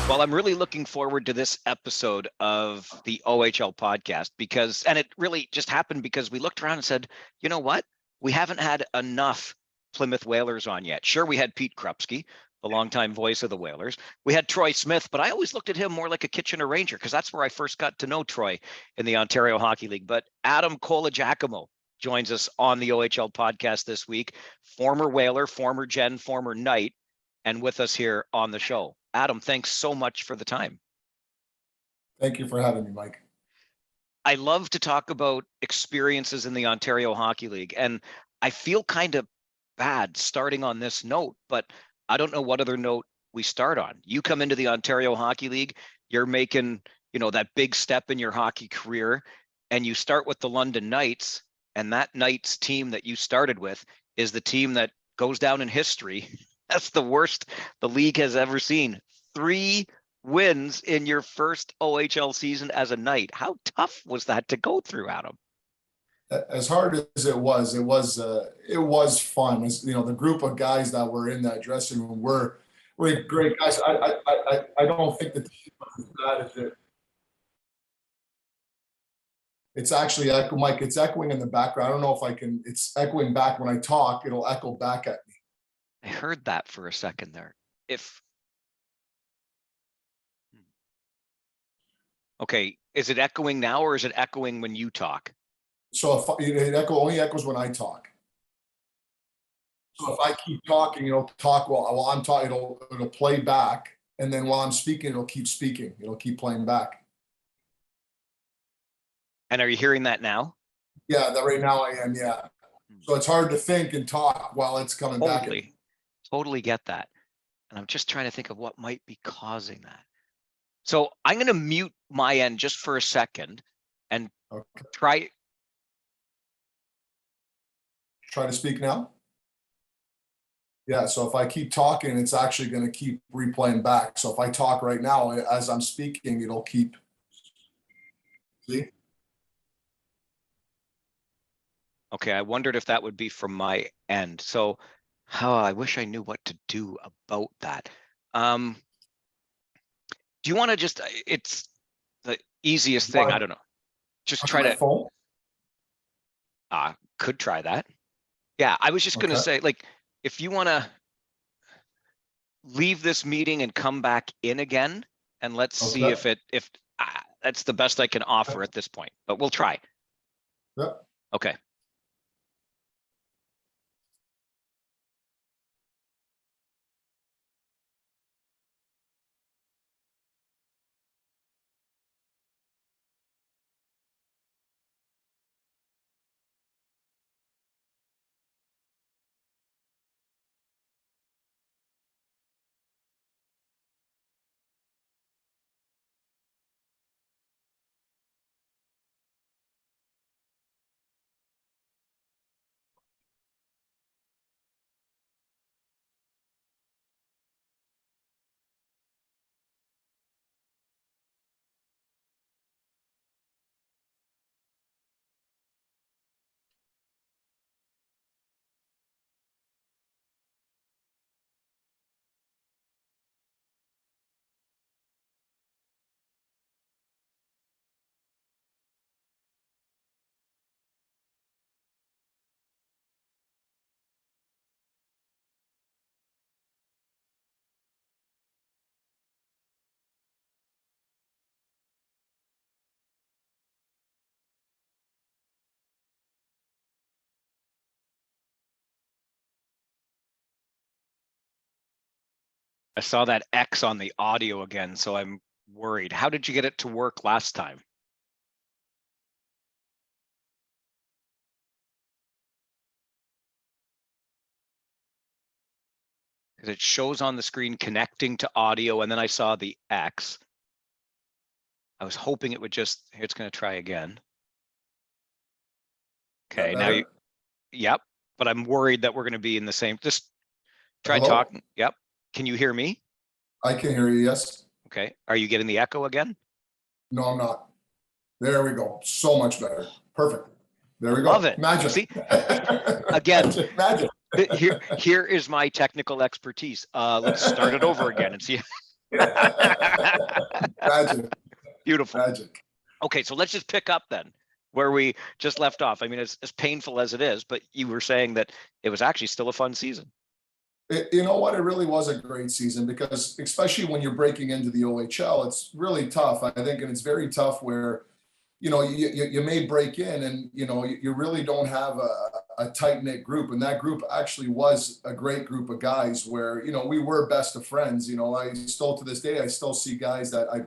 Well, I'm really looking forward to this episode of the OHL podcast and it really just happened because we looked around and said, you know what? We haven't had enough Plymouth Whalers on yet. Sure, we had Pete Krupski, the longtime voice of the Whalers. We had Troy Smith, but I always looked at him more like a Kitchener Ranger because that's where I first got to know Troy in the Ontario Hockey League. But Adam Colagiacomo joins us on the OHL podcast this week, former Whaler, former Gen, former Knight, and with us here on the show. Adam, thanks so much for the time. Thank you for having me, Mike. I love to talk about experiences in the Ontario Hockey League, and I feel kind of bad starting on this note, but I don't know what other note we start on. You come into the Ontario Hockey League, you're making, that big step in your hockey career, and you start with the London Knights, and that Knights team that you started with is the team that goes down in history. That's the worst the league has ever seen. 3 wins in your first OHL season as a Knight. How tough was that to go through, Adam? As hard as it was fun. The group of guys that were in that dressing room were great guys. I don't think the team was as bad as it. It's actually Mike. It's echoing in the background. I don't know if I can. It's echoing back when I talk. It'll echo back at me. I heard that for a second there. Okay, is it echoing now or is it echoing when you talk? So it only echoes when I talk. So if I keep talking, talk while I'm talking, it'll play back, and then while I'm speaking, it'll keep speaking. It'll keep playing back. And are you hearing that now? Yeah, that right now I am. Yeah. So it's hard to think and talk while it's coming back. Totally get that. And I'm just trying to think of what might be causing that. So I'm going to mute my end just for a second and try to speak now. Yeah, so if I keep talking, it's actually going to keep replaying back. So if I talk right now, as I'm speaking, it'll keep. See? Okay, I wondered if that would be from my end. So I wish I knew what to do about that. Do you want to it's the easiest thing. I don't know. Just try to phone? Could try that. Yeah, I was just going to say, if you want to leave this meeting and come back in again, and let's see if that's the best I can offer at this point, but we'll try. Yep. Okay. I saw that X on the audio again, so I'm worried. How did you get it to work last time? Because it shows on the screen connecting to audio, and then I saw the X. I was hoping it would it's going to try again. Okay, now yep, but I'm worried that we're going to be in the same, just try talking. Yep. Can you hear me? I can hear you, yes. Okay. Are you getting the echo again? No, I'm not. There we go. So much better. Perfect. There we go. Love it. Magic. See? Again, magic. Here is my technical expertise. Let's start it over again and see. Magic. Beautiful. Magic. Okay, so let's just pick up then where we just left off. I mean, as painful as it is, but you were saying that it was actually still a fun season. You know what? It really was a great season because, especially when you're breaking into the OHL, it's really tough. I think, and it's very tough where, you may break in and, you really don't have a tight knit group. And that group actually was a great group of guys where, we were best of friends. I still, to this day, I still see guys that I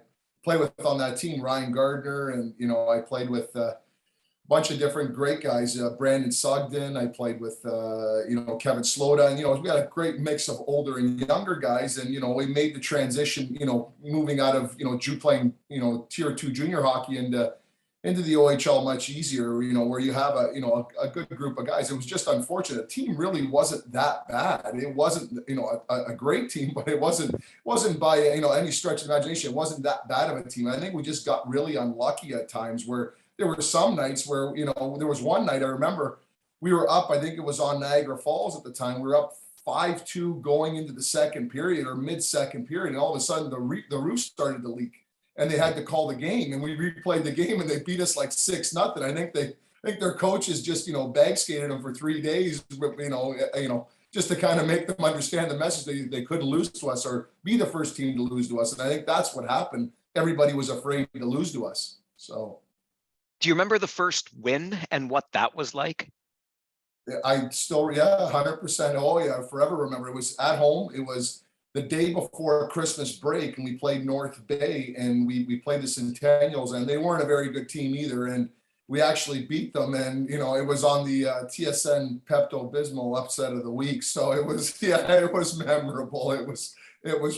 play with on that team, Ryan Gardner. And, I played with, bunch of different great guys. Brandon Sugden. I played with, Kevin Sloda. And, we got a great mix of older and younger guys. And, we made the transition, moving out of, playing, tier 2 junior hockey into the OHL much easier, where you have a good group of guys. It was just unfortunate. The team really wasn't that bad. It wasn't, a great team, but it wasn't by, any stretch of imagination. It wasn't that bad of a team. I think we just got really unlucky at times where there were some nights where, there was one night I remember we were up, I think it was on Niagara Falls at the time. We were up 5-2 going into the second period or mid-second period. And all of a sudden the roof started to leak and they had to call the game, and we replayed the game and they beat us like 6-0. I think their coaches just, bag skated them for 3 days, just to kind of make them understand the message. They couldn't lose to us or be the first team to lose to us. And I think that's what happened. Everybody was afraid to lose to us. So. Do you remember the first win and what that was like? I still, 100%. Oh yeah, I forever remember. It was at home. It was the day before Christmas break, and we played North Bay, and we played the Centennials, and they weren't a very good team either. And we actually beat them, and it was on the TSN Pepto-Bismol upset of the week. So it was, it was memorable. It was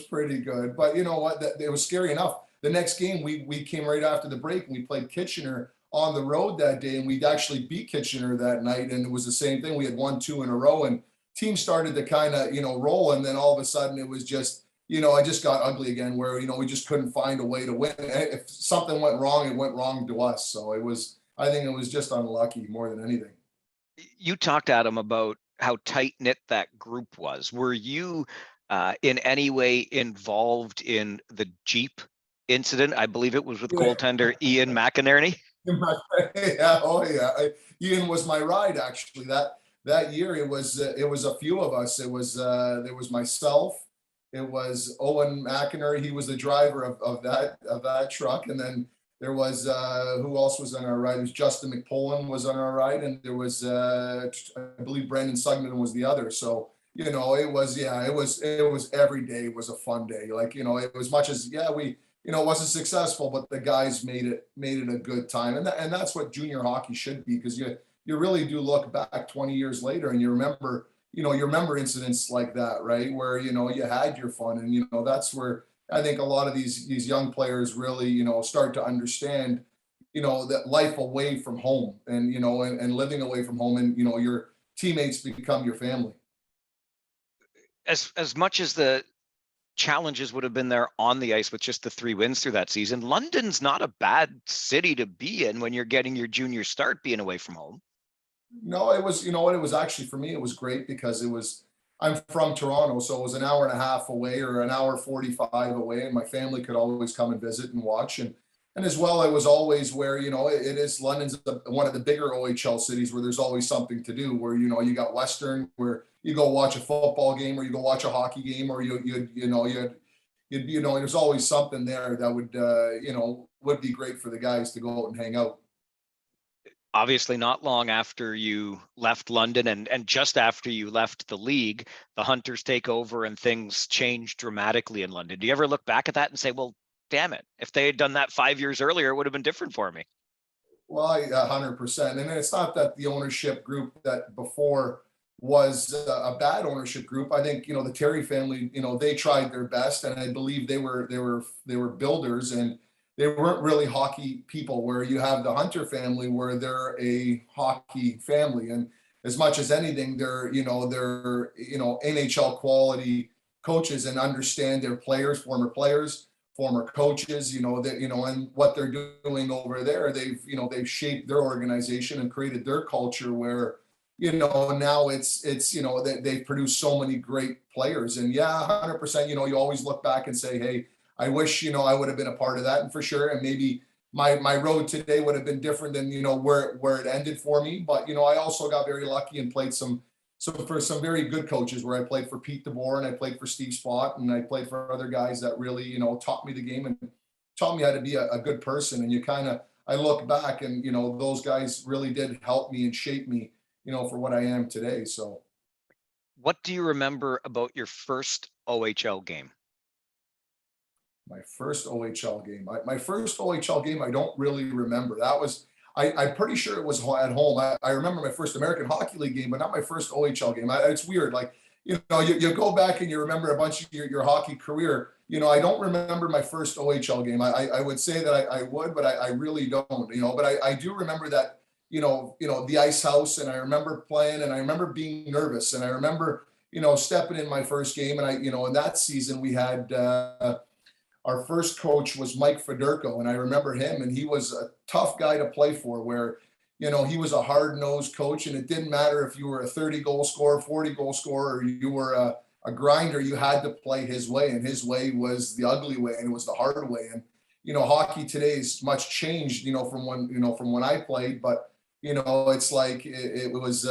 pretty good. But you know what? It was scary enough. The next game, we came right after the break, and we played Kitchener on the road that day, and we'd actually beat Kitchener that night, and it was the same thing. We had won 2 in a row, and team started to kind of roll, and then all of a sudden it was just it just got ugly again, where we just couldn't find a way to win. If something went wrong, it went wrong to us. So I think it was just unlucky more than anything. You talked, Adam, about how tight knit that group was. Were you in any way involved in the Jeep incident? I believe it was with goaltender Ian McInerney. Yeah, oh yeah. Ian was my ride actually. That year it was a few of us. It was there was myself. It was Owen McInerney. He was the driver of that truck, and then there was who else was on our ride? It was Justin McPolin was on our ride, and there was I believe Brandon Sugden was the other. So it was every day was a fun day. Like it was much as we. It wasn't successful, but the guys made it a good time. And that's what junior hockey should be, because you really do look back 20 years later and you remember incidents like that, right? Where, you had your fun. And, that's where I think a lot of these young players really, start to understand, that life away from home and, and living away from home, and, your teammates become your family. As much as the challenges would have been there on the ice with just the 3 wins through that season, London's not a bad city to be in when you're getting your junior start being away from home. No, it was, it was actually, for me, it was great because I'm from Toronto, so it was an hour and a half away or an hour 45 away, and my family could always come and visit and watch. And as well, it was always where, it is London's one of the bigger OHL cities where there's always something to do, where, you got Western, where you go watch a football game, or you go watch a hockey game, or there's always something there that would be great for the guys to go out and hang out. Obviously, not long after you left London and just after you left the league, the Hunters take over and things change dramatically in London. Do you ever look back at that and say, well, damn it, if they had done that 5 years earlier, it would have been different for me? Well, 100%. And it's not that the ownership group that before was a bad ownership group. I think, the Terry family, they tried their best, and I believe they were builders, and they weren't really hockey people, where you have the Hunter family where they're a hockey family. And as much as anything, they're NHL quality coaches and understand their players, former coaches, and what they're doing over there. They've shaped their organization and created their culture where, now it's they've produced so many great players. And 100%, you always look back and say, hey, I wish, I would have been a part of that, and for sure. And maybe my road today would have been different than, where it ended for me. But, I also got very lucky and played for some very good coaches, where I played for Pete DeBoer and I played for Steve Spott and I played for other guys that really, taught me the game and taught me how to be a good person. And I look back and, those guys really did help me and shape me, for what I am today. So. What do you remember about your first OHL game? My first OHL game. My first OHL game, I don't really remember. I'm pretty sure it was at home. I remember my first American Hockey League game, but not my first OHL game. It's weird. Like, you go back and you remember a bunch of your hockey career. I don't remember my first OHL game. I would say that I would, but I really don't, but I do remember that, the ice house, and I remember playing, and I remember being nervous, and I remember, stepping in my first game. And in that season we had, our first coach was Mike Federico, and I remember him, and he was a tough guy to play for, where, he was a hard-nosed coach, and it didn't matter if you were a 30-goal scorer, 40-goal scorer, or you were a grinder. You had to play his way, and his way was the ugly way, and it was the hard way. And, hockey today is much changed, from when I played, but, it's like, it was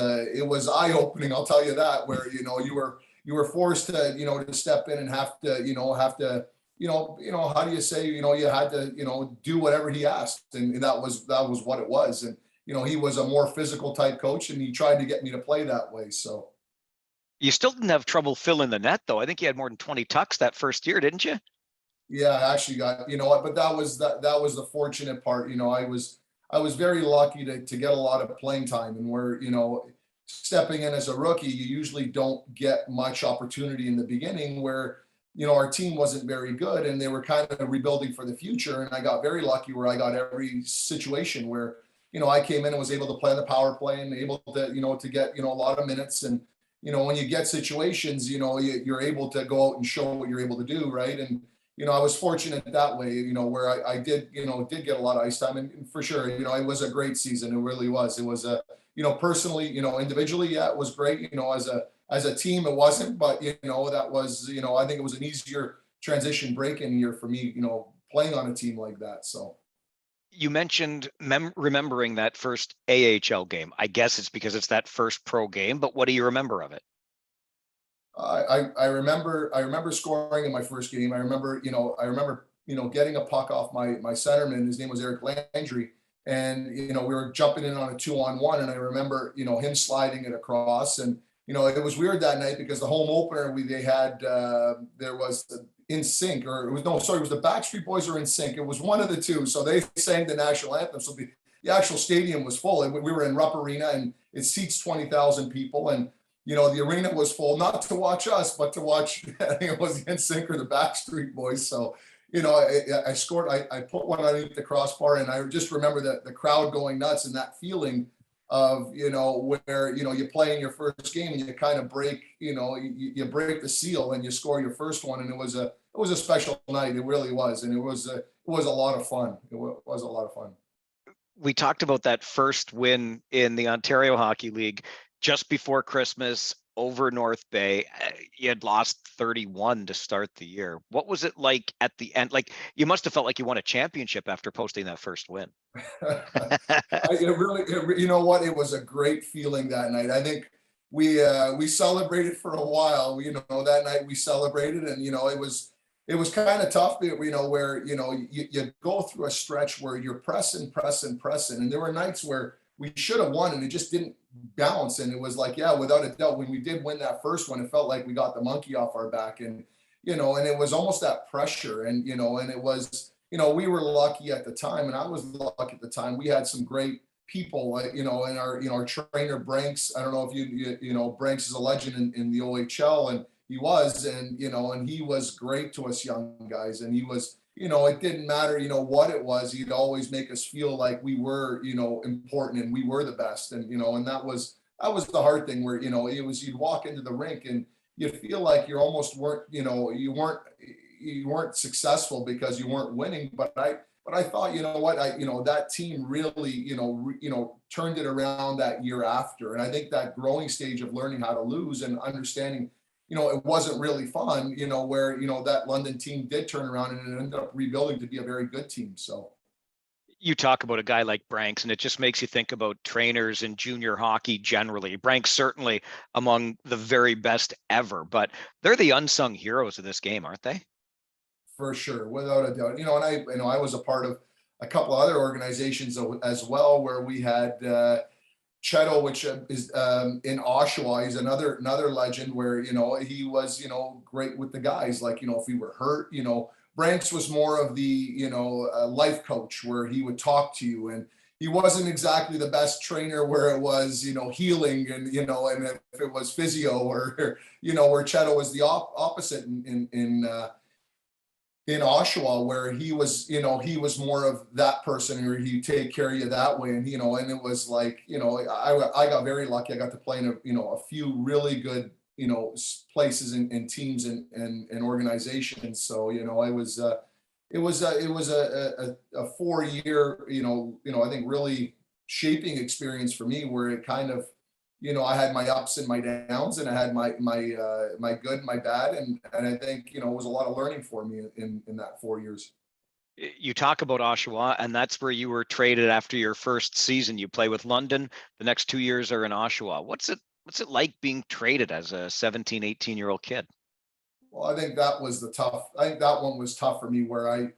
eye-opening, I'll tell you that, where, you were forced to, to step in and have to, how do you say, you had to, do whatever he asked. And that was what it was. And, he was a more physical type coach, and he tried to get me to play that way. So. You still didn't have trouble filling the net, though. I think you had more than 20 tucks that first year, didn't you? Yeah, I actually got, but that was the fortunate part. I was very lucky to get a lot of playing time, and where, stepping in as a rookie, you usually don't get much opportunity in the beginning, where, our team wasn't very good and they were kind of rebuilding for the future. And I got very lucky where I got every situation where, I came in and was able to play on the power play and able to, to get, a lot of minutes. And, when you get situations, you're able to go out and show what you're able to do. Right. And, I was fortunate that way, where I did get a lot of ice time, and for sure, it was a great season. It really was. It was personally, individually, yeah, it was great, as a team, it wasn't, but, that was, I think it was an easier transition break-in year for me, playing on a team like that. So. You mentioned remembering that first AHL game. I guess it's because it's that first pro game, but what do you remember of it? I remember scoring in my first game. I remember getting a puck off my centerman. His name was Eric Landry. And, we were jumping in on a 2-on-1, and I remember, him sliding it across. And, it was weird that night because the home opener there was In Sync, or it was the Backstreet Boys or In Sync. It was one of the two. So they sang the national anthem. So the actual stadium was full. And we were in Rupp Arena, and it seats 20,000 people. And, the arena was full, not to watch us, but to watch, I think it was the In Sync or the Backstreet Boys. So, I scored, I put one underneath the crossbar, and I just remember the crowd going nuts, and that feeling of, where, you play in your first game and you kind of break, you break the seal and you score your first one. And it was a special night. It really was. And it was a lot of fun. It was a lot of fun. We talked about that first win in the Ontario Hockey League just before Christmas over North Bay. You had lost 31 to start the year. What was it like at the end? Like, you must have felt like you won a championship after posting that first win. You know what? It was a great feeling that night. I think we celebrated for a while. That night we celebrated, and it was kind of tough. Where you go through a stretch where you're pressing, and there were nights where we should have won and it just didn't balance. And it was like, yeah, without a doubt, when we did win that first one, it felt like we got the monkey off our back, and and it was almost that pressure, and and it was. We were lucky at the time, and I was lucky at the time. We had some great people, in our trainer Branks. I don't know if Branks is a legend in the OHL, and he was, and he was great to us young guys. And he was, it didn't matter, what it was. He'd always make us feel like we were, important and we were the best. And, and that was the hard thing where, it was, you'd walk into the rink and you'd feel like you almost weren't, you weren't successful because you weren't winning. But I thought, that team really, turned it around that year after. And I think that growing stage of learning how to lose and understanding, it wasn't really fun, where, that London team did turn around and it ended up rebuilding to be a very good team. So. You talk about a guy like Branks, and it just makes you think about trainers in junior hockey generally. Branks certainly among the very best ever, but they're the unsung heroes of this game, aren't they? For sure, without a doubt. And I was a part of a couple of other organizations as well, where we had Cheto, which is in Oshawa. He's another legend where, he was, great with the guys. Like, if we were hurt, Branks was more of the, life coach, where he would talk to you, and he wasn't exactly the best trainer where it was, healing and, and if it was physio or, where Cheto was the opposite in Oshawa, where he was, he was more of that person where he'd take care of you that way. And, and it was like, I got very lucky. I got to play in a few really good, places and teams and organizations. So, it was a 4-year, I think really shaping experience for me, where it kind of, I had my ups and my downs, and I had my good and my bad, and I think, it was a lot of learning for me in that 4 years. You talk about Oshawa, and that's where you were traded after your first season. You play with London. The next 2 years are in Oshawa. What's it like being traded as a 17, 18-year-old kid? Well, I think that one was tough for me, where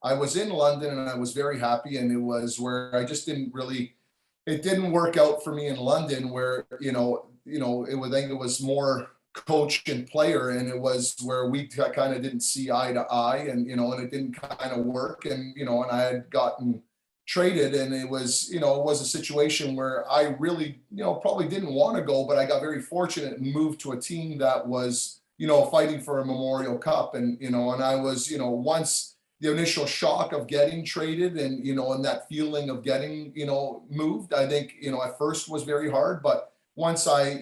I was in London and I was very happy, and it was where I just it didn't work out for me in London, where, I think it was more coach and player, and it was where we kind of didn't see eye to eye, and, and it didn't kind of work. And, and I had gotten traded, and it was, it was a situation where I really, probably didn't want to go, but I got very fortunate and moved to a team that was, fighting for a Memorial Cup. And, and I was, once the initial shock of getting traded and, and that feeling of getting, moved, I think, at first was very hard. But once I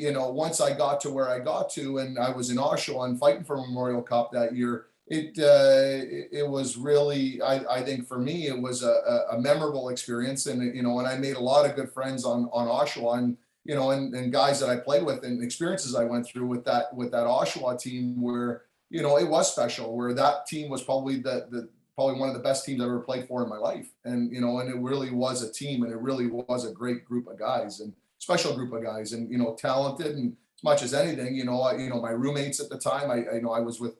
got to where I got to, and I was in Oshawa and fighting for Memorial Cup that year, it was really, I think for me, it was a memorable experience. And, and I made a lot of good friends on Oshawa, and, and guys that I played with, and experiences I went through with that Oshawa team, where, it was special, where that team was probably probably one of the best teams I've ever played for in my life. And, and it really was a team, and it really was a great group of guys, and special group of guys, and, talented. And as much as anything, my roommates at the time, I was with,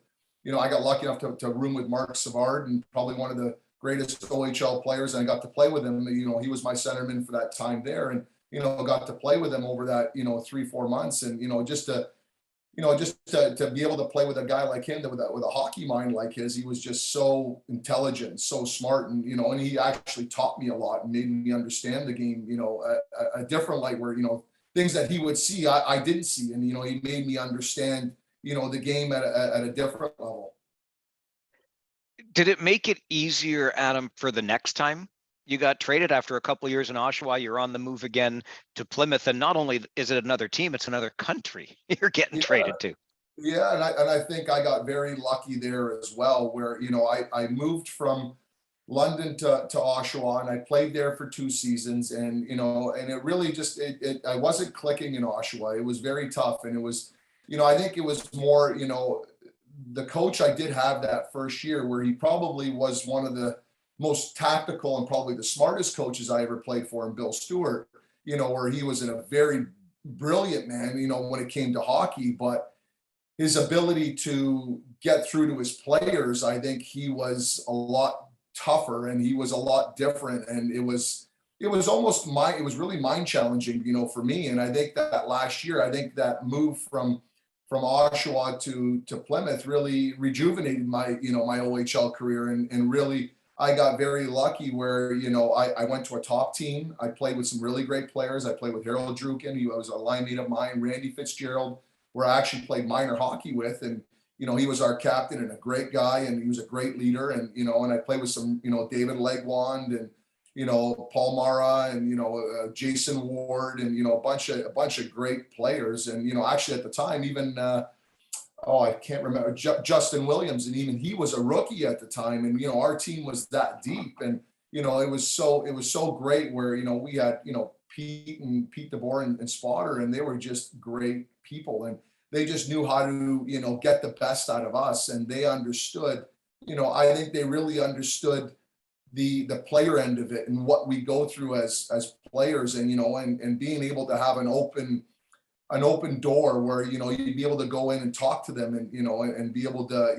I got lucky enough to room with Mark Savard, and probably one of the greatest OHL players. And I got to play with him. He was my centerman for that time there. And, got to play with him over that, 3-4 months. And, just to be able to play with a guy like him with a hockey mind like his. He was just so intelligent, so smart, and, and he actually taught me a lot and made me understand the game, a different light, where, things that he would see, I didn't see. And, he made me understand, the game at a different level. Did it make it easier, Adam, for the next time you got traded after a couple of years in Oshawa? You're on the move again to Plymouth, and not only is it another team, it's another country you're getting traded to. Yeah, and I think I got very lucky there as well, where, I moved from London to Oshawa, and I played there for 2 seasons, and, and it really just, I wasn't clicking in Oshawa. It was very tough, and it was, I think it was more, the coach I did have that first year, where he probably was one of the most tactical and probably the smartest coaches I ever played for, in Bill Stewart, where he was a very brilliant man, when it came to hockey, but his ability to get through to his players, I think he was a lot tougher, and he was a lot different. And it was really mind challenging, for me. And I think that last year, I think that move from Oshawa to Plymouth really rejuvenated my, my OHL career. And really, I got very lucky where, I went to a top team. I played with some really great players. I played with Harold Drukin, who was a line mate of mine, Randy Fitzgerald, where I actually played minor hockey with. And, he was our captain and a great guy, and he was a great leader. And, and I played with some, David Legwand and, Paul Mara and, Jason Ward and, a bunch of great players. And, actually at the time, even, I can't remember, Justin Williams, and even he was a rookie at the time. And, our team was that deep. And, it was so great where, we had, Pete DeBoer and Spotter, and they were just great people. And they just knew how to, get the best out of us. And they understood, I think they really understood the player end of it and what we go through as players, and and being able to have an open door where you'd be able to go in and talk to them, and and be able to,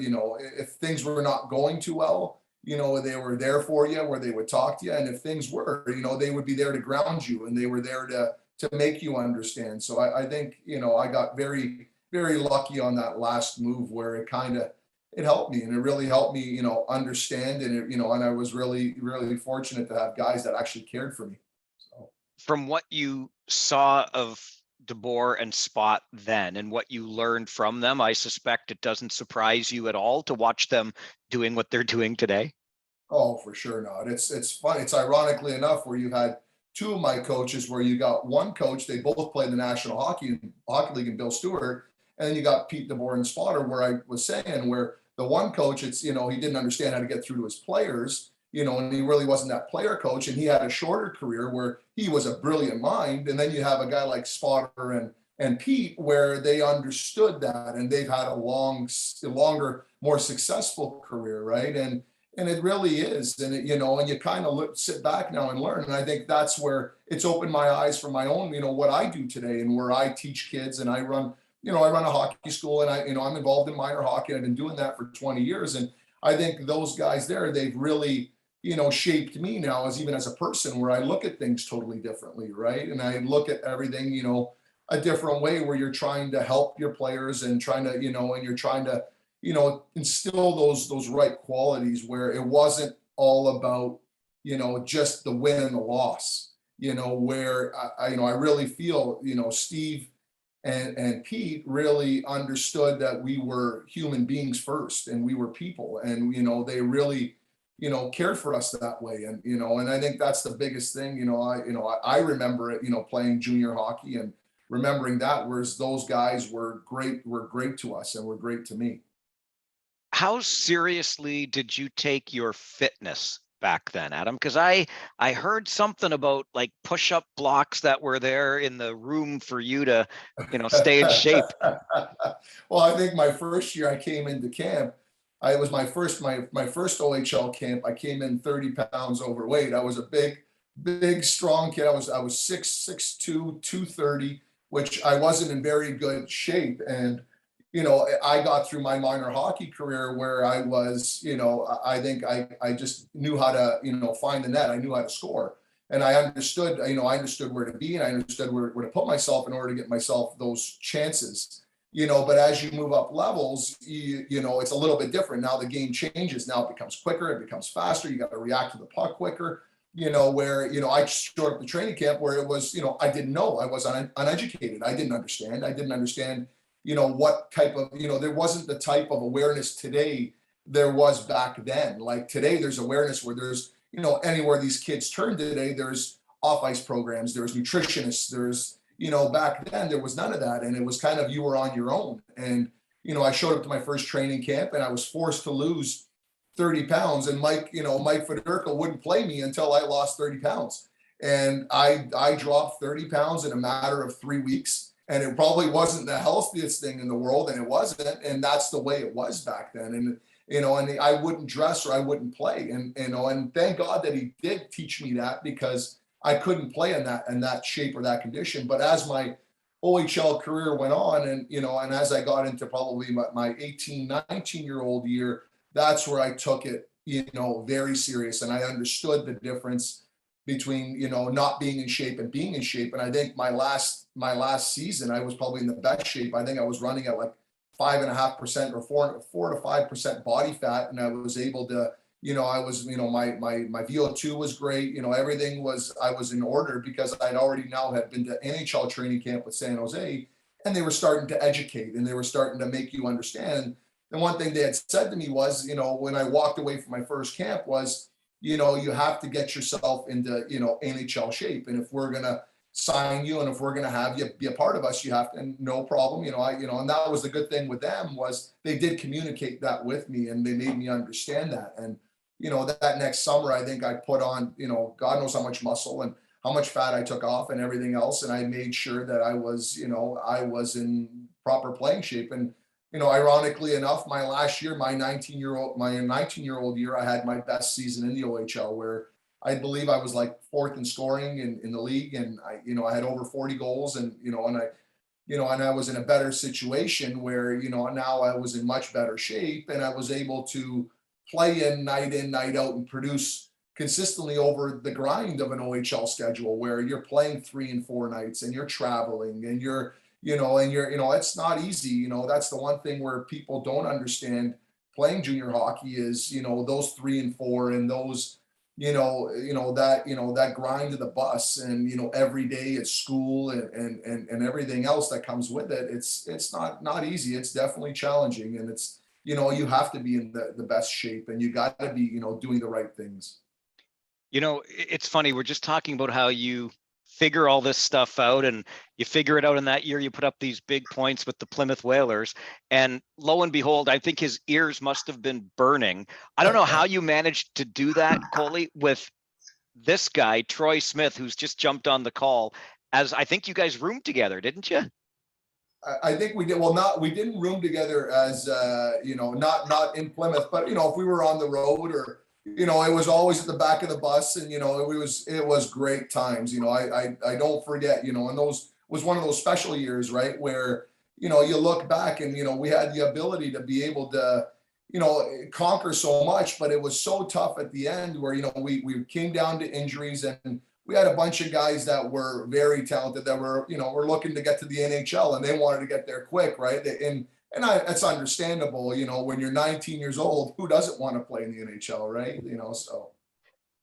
if things were not going too well, they were there for you, where they would talk to you, and if things were, they would be there to ground you, and they were there to make you understand. So I think I got very, very lucky on that last move, where it helped me, and it really helped me understand, and and I was really, really fortunate to have guys that actually cared for me. So. From what you saw of DeBoer and Spot then, and what you learned from them, I suspect it doesn't surprise you at all to watch them doing what they're doing today. Oh, for sure not. It's fun. It's ironically enough where you had two of my coaches, where you got one coach, they both played in the National Hockey League, and Bill Stewart, and then you got Pete DeBoer and Spotter, where I was saying, where the one coach, it's he didn't understand how to get through to his players, and he really wasn't that player coach, and he had a shorter career where he was a brilliant mind. And then you have a guy like Spotter and Pete, where they understood that, and they've had a longer, more successful career, right? And it really is, and and you kind of sit back now and learn. And I think that's where it's opened my eyes for my own, what I do today, and where I teach kids, and I run a hockey school, and I'm involved in minor hockey. I've been doing that for 20 years. And I think those guys there, they've really, shaped me now even as a person, where I look at things totally differently, right? And I look at everything, a different way, where you're trying to help your players, and trying to, and you're trying to, instill those right qualities, where it wasn't all about, just the win and the loss, where I really feel, Steve and Pete really understood that we were human beings first, and we were people, and they really cared for us that way. And and I think that's the biggest thing. I remember it, playing junior hockey, and remembering that, whereas those guys were great to us, and were great to me. How seriously did you take your fitness back then, Adam? Because I heard something about like push-up blocks that were there in the room for you to, stay in shape. Well, I think my first year I came into camp, I was my first OHL camp. I came in 30 pounds overweight. I was a big, strong kid. I was 6'2", 230, which I wasn't in very good shape. And I got through my minor hockey career, where I was, I think I just knew how to, find the net. I knew how to score, and I understood, I understood where to be, and I understood where to put myself in order to get myself those chances. But as you move up levels, it's a little bit different. Now the game changes. Now it becomes quicker. It becomes faster. You got to react to the puck quicker. Where, I showed up the training camp, where it was, I didn't know. I was uneducated. I didn't understand, what type of, there wasn't the type of awareness today there was back then. Like today, there's awareness where there's, anywhere these kids turn today, there's off-ice programs, there's nutritionists, there's, back then there was none of that. And it was kind of, you were on your own. And, I showed up to my first training camp, and I was forced to lose 30 pounds. And Mike Federico wouldn't play me until I lost 30 pounds. And I dropped 30 pounds in a matter of 3 weeks. And it probably wasn't the healthiest thing in the world, and it wasn't. And that's the way it was back then. And, and I wouldn't dress, or I wouldn't play. And, and thank God that he did teach me that, because I couldn't play in that shape or that condition. But as my OHL career went on, and, and as I got into probably my 18, 19-year-old year, that's where I took it, very serious. And I understood the difference between, not being in shape and being in shape. And I think my last season, I was probably in the best shape. I think I was running at like 5.5% or 4 to 5% body fat. And I was able to, I was, my VO2 was great. Everything I was in order, because I'd already now had been to NHL training camp with San Jose, and they were starting to educate, and they were starting to make you understand. And one thing they had said to me was, when I walked away from my first camp was, you have to get yourself into, NHL shape. And if we're going to sign you, and if we're going to have you be a part of us, you have to, and no problem. And that was the good thing with them, was they did communicate that with me, and they made me understand that. And, that next summer, I think I put on, God knows how much muscle. And much fat I took off and everything else. And I made sure that I was in proper playing shape. And, ironically enough, my last year, my 19-year-old year, I had my best season in the OHL, where I believe I was like fourth in scoring in the league. And I had over 40 goals, and, and I was in a better situation where, now I was in much better shape, and I was able to play night in, night out, and produce consistently over the grind of an OHL schedule, where you're playing 3 and 4 nights, and you're traveling, and it's not easy. That's the one thing where people don't understand playing junior hockey is, those 3 and 4 and those, that grind of the bus, and, every day at school and everything else that comes with it. It's not easy. It's definitely challenging, and it's, you have to be in the best shape, and you got to be, doing the right things. It's funny. We're just talking about how you figure all this stuff out, and you figure it out in that year. You put up these big points with the Plymouth Whalers, and lo and behold, I think his ears must have been burning. I don't know how you managed to do that, Coley, with this guy, Troy Smith, who's just jumped on the call, as I think you guys roomed together, didn't you? I think we did. Well, we didn't room together as, not in Plymouth, but, if we were on the road, or, it was always at the back of the bus, and, it was great times. I don't forget, and those was one of those special years, right, where, you look back and, we had the ability to be able to, conquer so much, but it was so tough at the end where, we came down to injuries, and we had a bunch of guys that were very talented that were, were looking to get to the NHL, and they wanted to get there quick, right? And it's understandable, when you're 19 years old, who doesn't want to play in the NHL, right? So.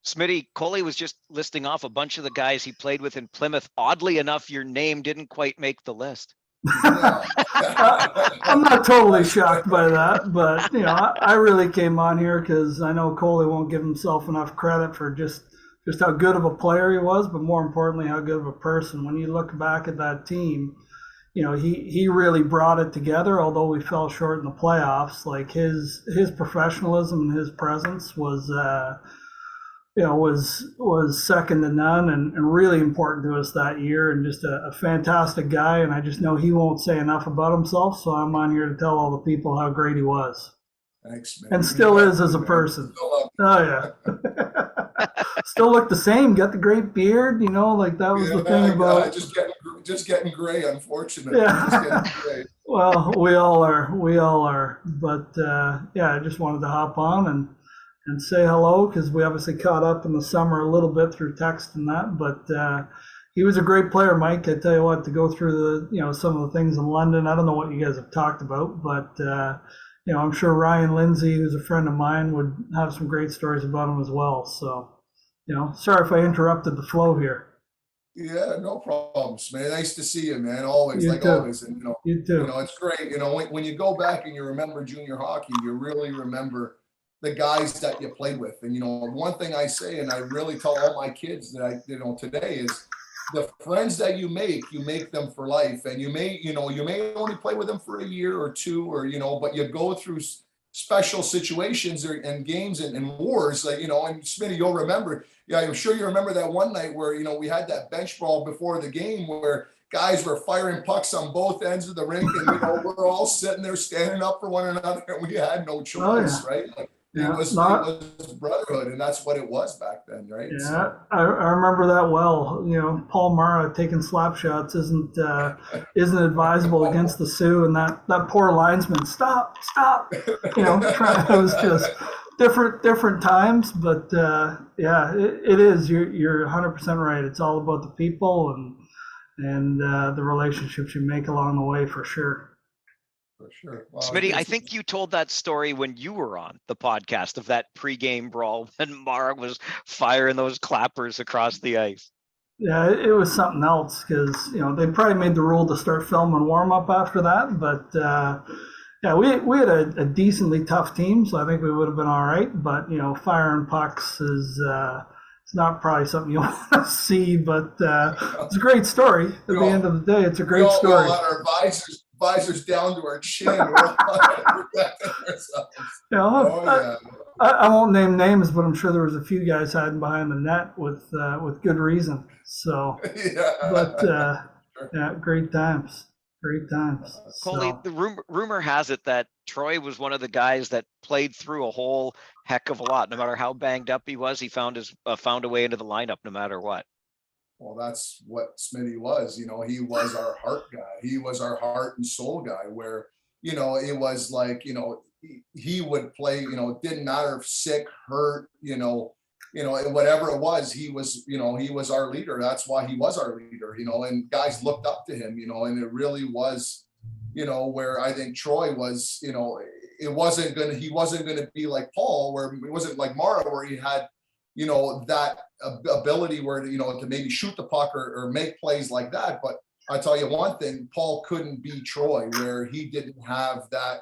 Smitty, Coley was just listing off a bunch of the guys he played with in Plymouth. Oddly enough, your name didn't quite make the list. I'm not totally shocked by that, but, I really came on here because I know Coley won't give himself enough credit for just how good of a player he was, but more importantly, how good of a person. When you look back at that team, he really brought it together, although we fell short in the playoffs. Like his professionalism and his presence was second to none, and really important to us that year, and just a fantastic guy. And I just know he won't say enough about himself, so I'm on here to tell all the people how great he was. Thanks, man. And still is as a person. Oh yeah. Still look the same. Got the great beard, like that was the thing about. Just getting gray, unfortunately. Yeah. Just getting gray. Well, we all are. But I just wanted to hop on and say hello, because we obviously caught up in the summer a little bit through text and that. But he was a great player, Mike. I tell you what, to go through some of the things in London. I don't know what you guys have talked about, but. I'm sure Ryan Lindsay, who's a friend of mine, would have some great stories about him as well. So, sorry if I interrupted the flow here. Yeah, no problems, man. Nice to see you, man. Always, you like too. Always. And, you too. It's great. When you go back and you remember junior hockey, you really remember the guys that you played with. And, one thing I say, and I really tell all my kids that today is, the friends that you make them for life. And you may only play with them for a year or two, or, but you go through special situations and games and wars, like, and Smitty, you'll remember, I'm sure you remember that one night where, we had that bench brawl before the game where guys were firing pucks on both ends of the rink, and, we're all sitting there standing up for one another, and we had no choice, right? Like, it was brotherhood, and that's what it was back then, right? Yeah, so. I remember that well. Paul Mara taking slap shots isn't advisable against the Sioux, and that poor linesman, stop. It was just different times, but it is. You're 100% right. It's all about the people and the relationships you make along the way, for sure. For sure. Well, Smitty, I think you told that story when you were on the podcast of that pregame brawl when Mara was firing those clappers across the ice. Yeah, it was something else, because they probably made the rule to start filming warm up after that. But we had a decently tough team, so I think we would have been all right. But firing pucks is it's not probably something you want to see. But it's a great story. At the end of the day, it's a great story. We all had our visors down to our chin. We're all protecting ourselves. I won't name names, but I'm sure there was a few guys hiding behind the net with good reason. So, Yeah. but yeah, great times. Great times. Coley, So, the rumor has it that Troy was one of the guys that played through a whole heck of a lot. No matter how banged up he was, he found a way into the lineup no matter what. Well, that's what Smitty was. He was our heart guy. He was our heart and soul guy. Where it was like he would play. It didn't matter if sick, hurt. Whatever it was, he was our leader. That's why he was our leader. And guys looked up to him. And it really was, where I think Troy was. He wasn't gonna be like Paul, where it wasn't like Mara, where he had that ability where to maybe shoot the puck or make plays like that. But I tell you one thing, Paul couldn't be Troy, where he didn't have that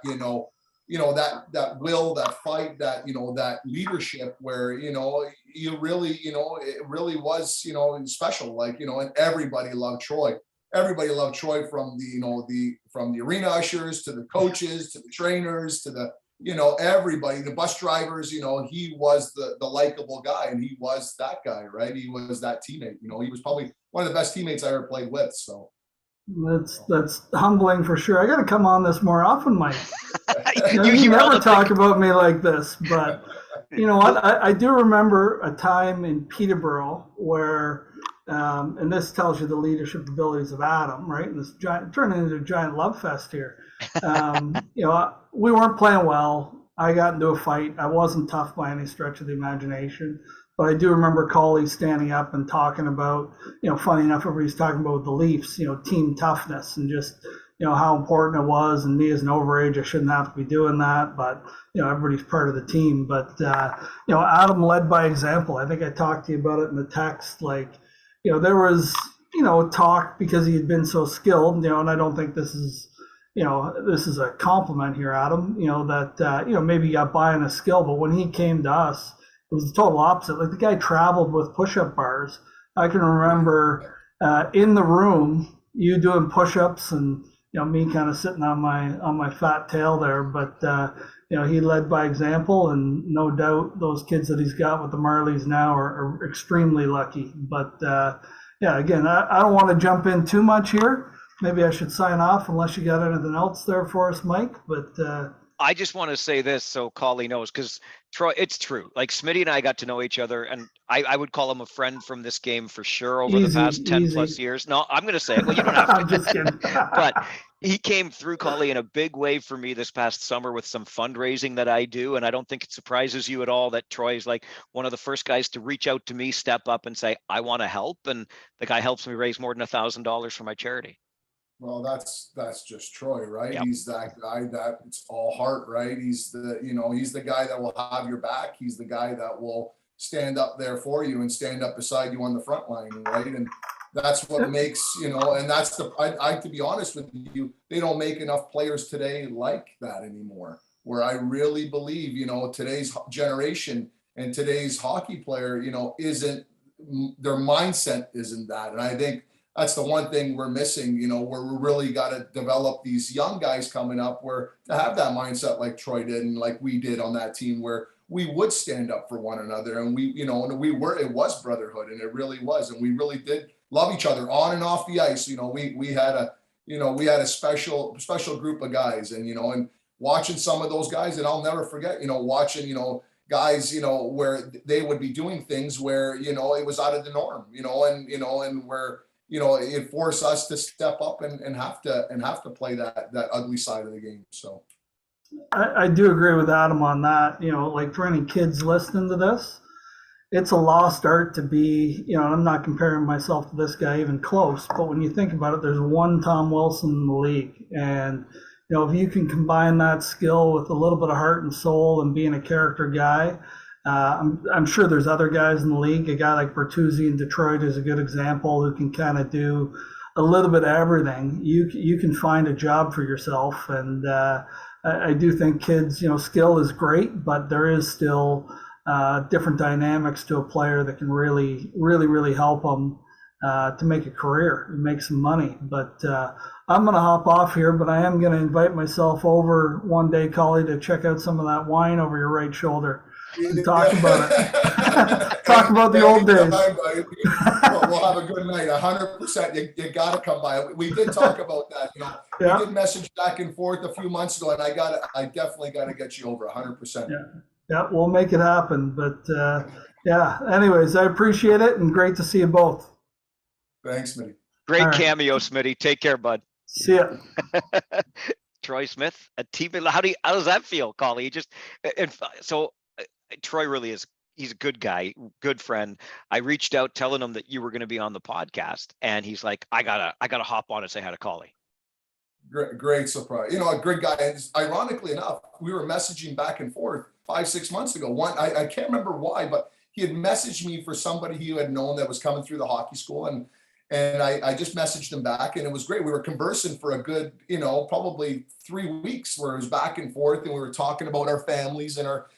that will, that fight, that that leadership, where you really it really was special, like and everybody loved Troy. Everybody loved Troy, from from the arena ushers to the coaches to the trainers to the everybody, the bus drivers. He was the likable guy, and he was that guy, right? He was that teammate. He was probably one of the best teammates I ever played with. So that's humbling for sure. I got to come on this more often, Mike. You never talk about me like this, but you know what? I do remember a time in Peterborough where, and this tells you the leadership abilities of Adam, right? And this turned into a giant love fest here. We weren't playing well. I got into a fight. I wasn't tough by any stretch of the imagination. But I do remember Coley standing up and talking about, funny enough, everybody's talking about the Leafs, team toughness and just, how important it was. And me as an overage, I shouldn't have to be doing that. But, everybody's part of the team. But, Adam led by example. I think I talked to you about it in the text. Like, there was, talk because he had been so skilled, and I don't think this is, this is a compliment here, Adam, that, maybe he got by on a skill. But when he came to us, it was the total opposite. Like, the guy traveled with push-up bars. I can remember in the room, you doing push-ups and me kind of sitting on my fat tail there. But he led by example, and no doubt those kids that he's got with the Marlies now are extremely lucky. But again, I don't want to jump in too much here. Maybe I should sign off unless you got anything else there for us, Mike. But I just want to say this so Coley knows, because Troy, it's true. Like, Smitty and I got to know each other, and I would call him a friend from this game for sure over the past 10 plus years. No, I'm going to say it. Well, you don't have to. I'm just kidding. But he came through, Coley, in a big way for me this past summer with some fundraising that I do. And I don't think it surprises you at all that Troy is like one of the first guys to reach out to me, step up and say, I want to help. And the guy helps me raise more than $1,000 for my charity. Well, that's just Troy, right? Yep. He's that guy that it's all heart, right? He's he's the guy that will have your back. He's the guy that will stand up there for you and stand up beside you on the front line, right? And that's what makes, and that's I to be honest with you, they don't make enough players today like that anymore. Where I really believe, today's generation and today's hockey player, isn't, their mindset isn't that. And I think that's the one thing we're missing, where we really got to develop these young guys coming up, where to have that mindset like Troy did and like we did on that team, where we would stand up for one another, and it was brotherhood, and it really was, and we really did love each other on and off the ice. We had a special group of guys, and watching some of those guys, and I'll never forget, watching, guys, where they would be doing things where, it was out of the norm, and where, it forced us to step up and have to play that ugly side of the game. So I do agree with Adam on that. Like, for any kids listening to this, it's a lost art to be, and I'm not comparing myself to this guy even close, but when you think about it, there's one Tom Wilson in the league. And, if you can combine that skill with a little bit of heart and soul and being a character guy, I'm sure there's other guys in the league. A guy like Bertuzzi in Detroit is a good example, who can kind of do a little bit of everything. You can find a job for yourself, and I do think kids, skill is great, but there is still different dynamics to a player that can really, really, really help them to make a career and make some money. But I'm going to hop off here, but I am going to invite myself over one day, Collie, to check out some of that wine over your right shoulder. and talk about it. Talk about the old days. We'll have a good night. 100%. You got to come by. We did talk about that. Yeah. We did message back and forth a few months ago, and I definitely got to get you over 100%. Yeah, we'll make it happen. But yeah, anyways, I appreciate it and great to see you both. Thanks, Smitty. Great All right. cameo, Smitty. Take care, bud. See ya. Troy Smith, a team. How does that feel, Collie? Troy really is. He's a good guy, good friend. I reached out telling him that you were going to be on the podcast, and he's like, I gotta hop on and say hi to Collie. Great surprise. A great guy. And ironically enough, we were messaging back and forth 5-6 months ago. I can't remember why, but he had messaged me for somebody he had known that was coming through the hockey school, and I just messaged him back, and it was great. We were conversing for a good, probably 3 weeks, where it was back and forth, and we were talking about our families and our,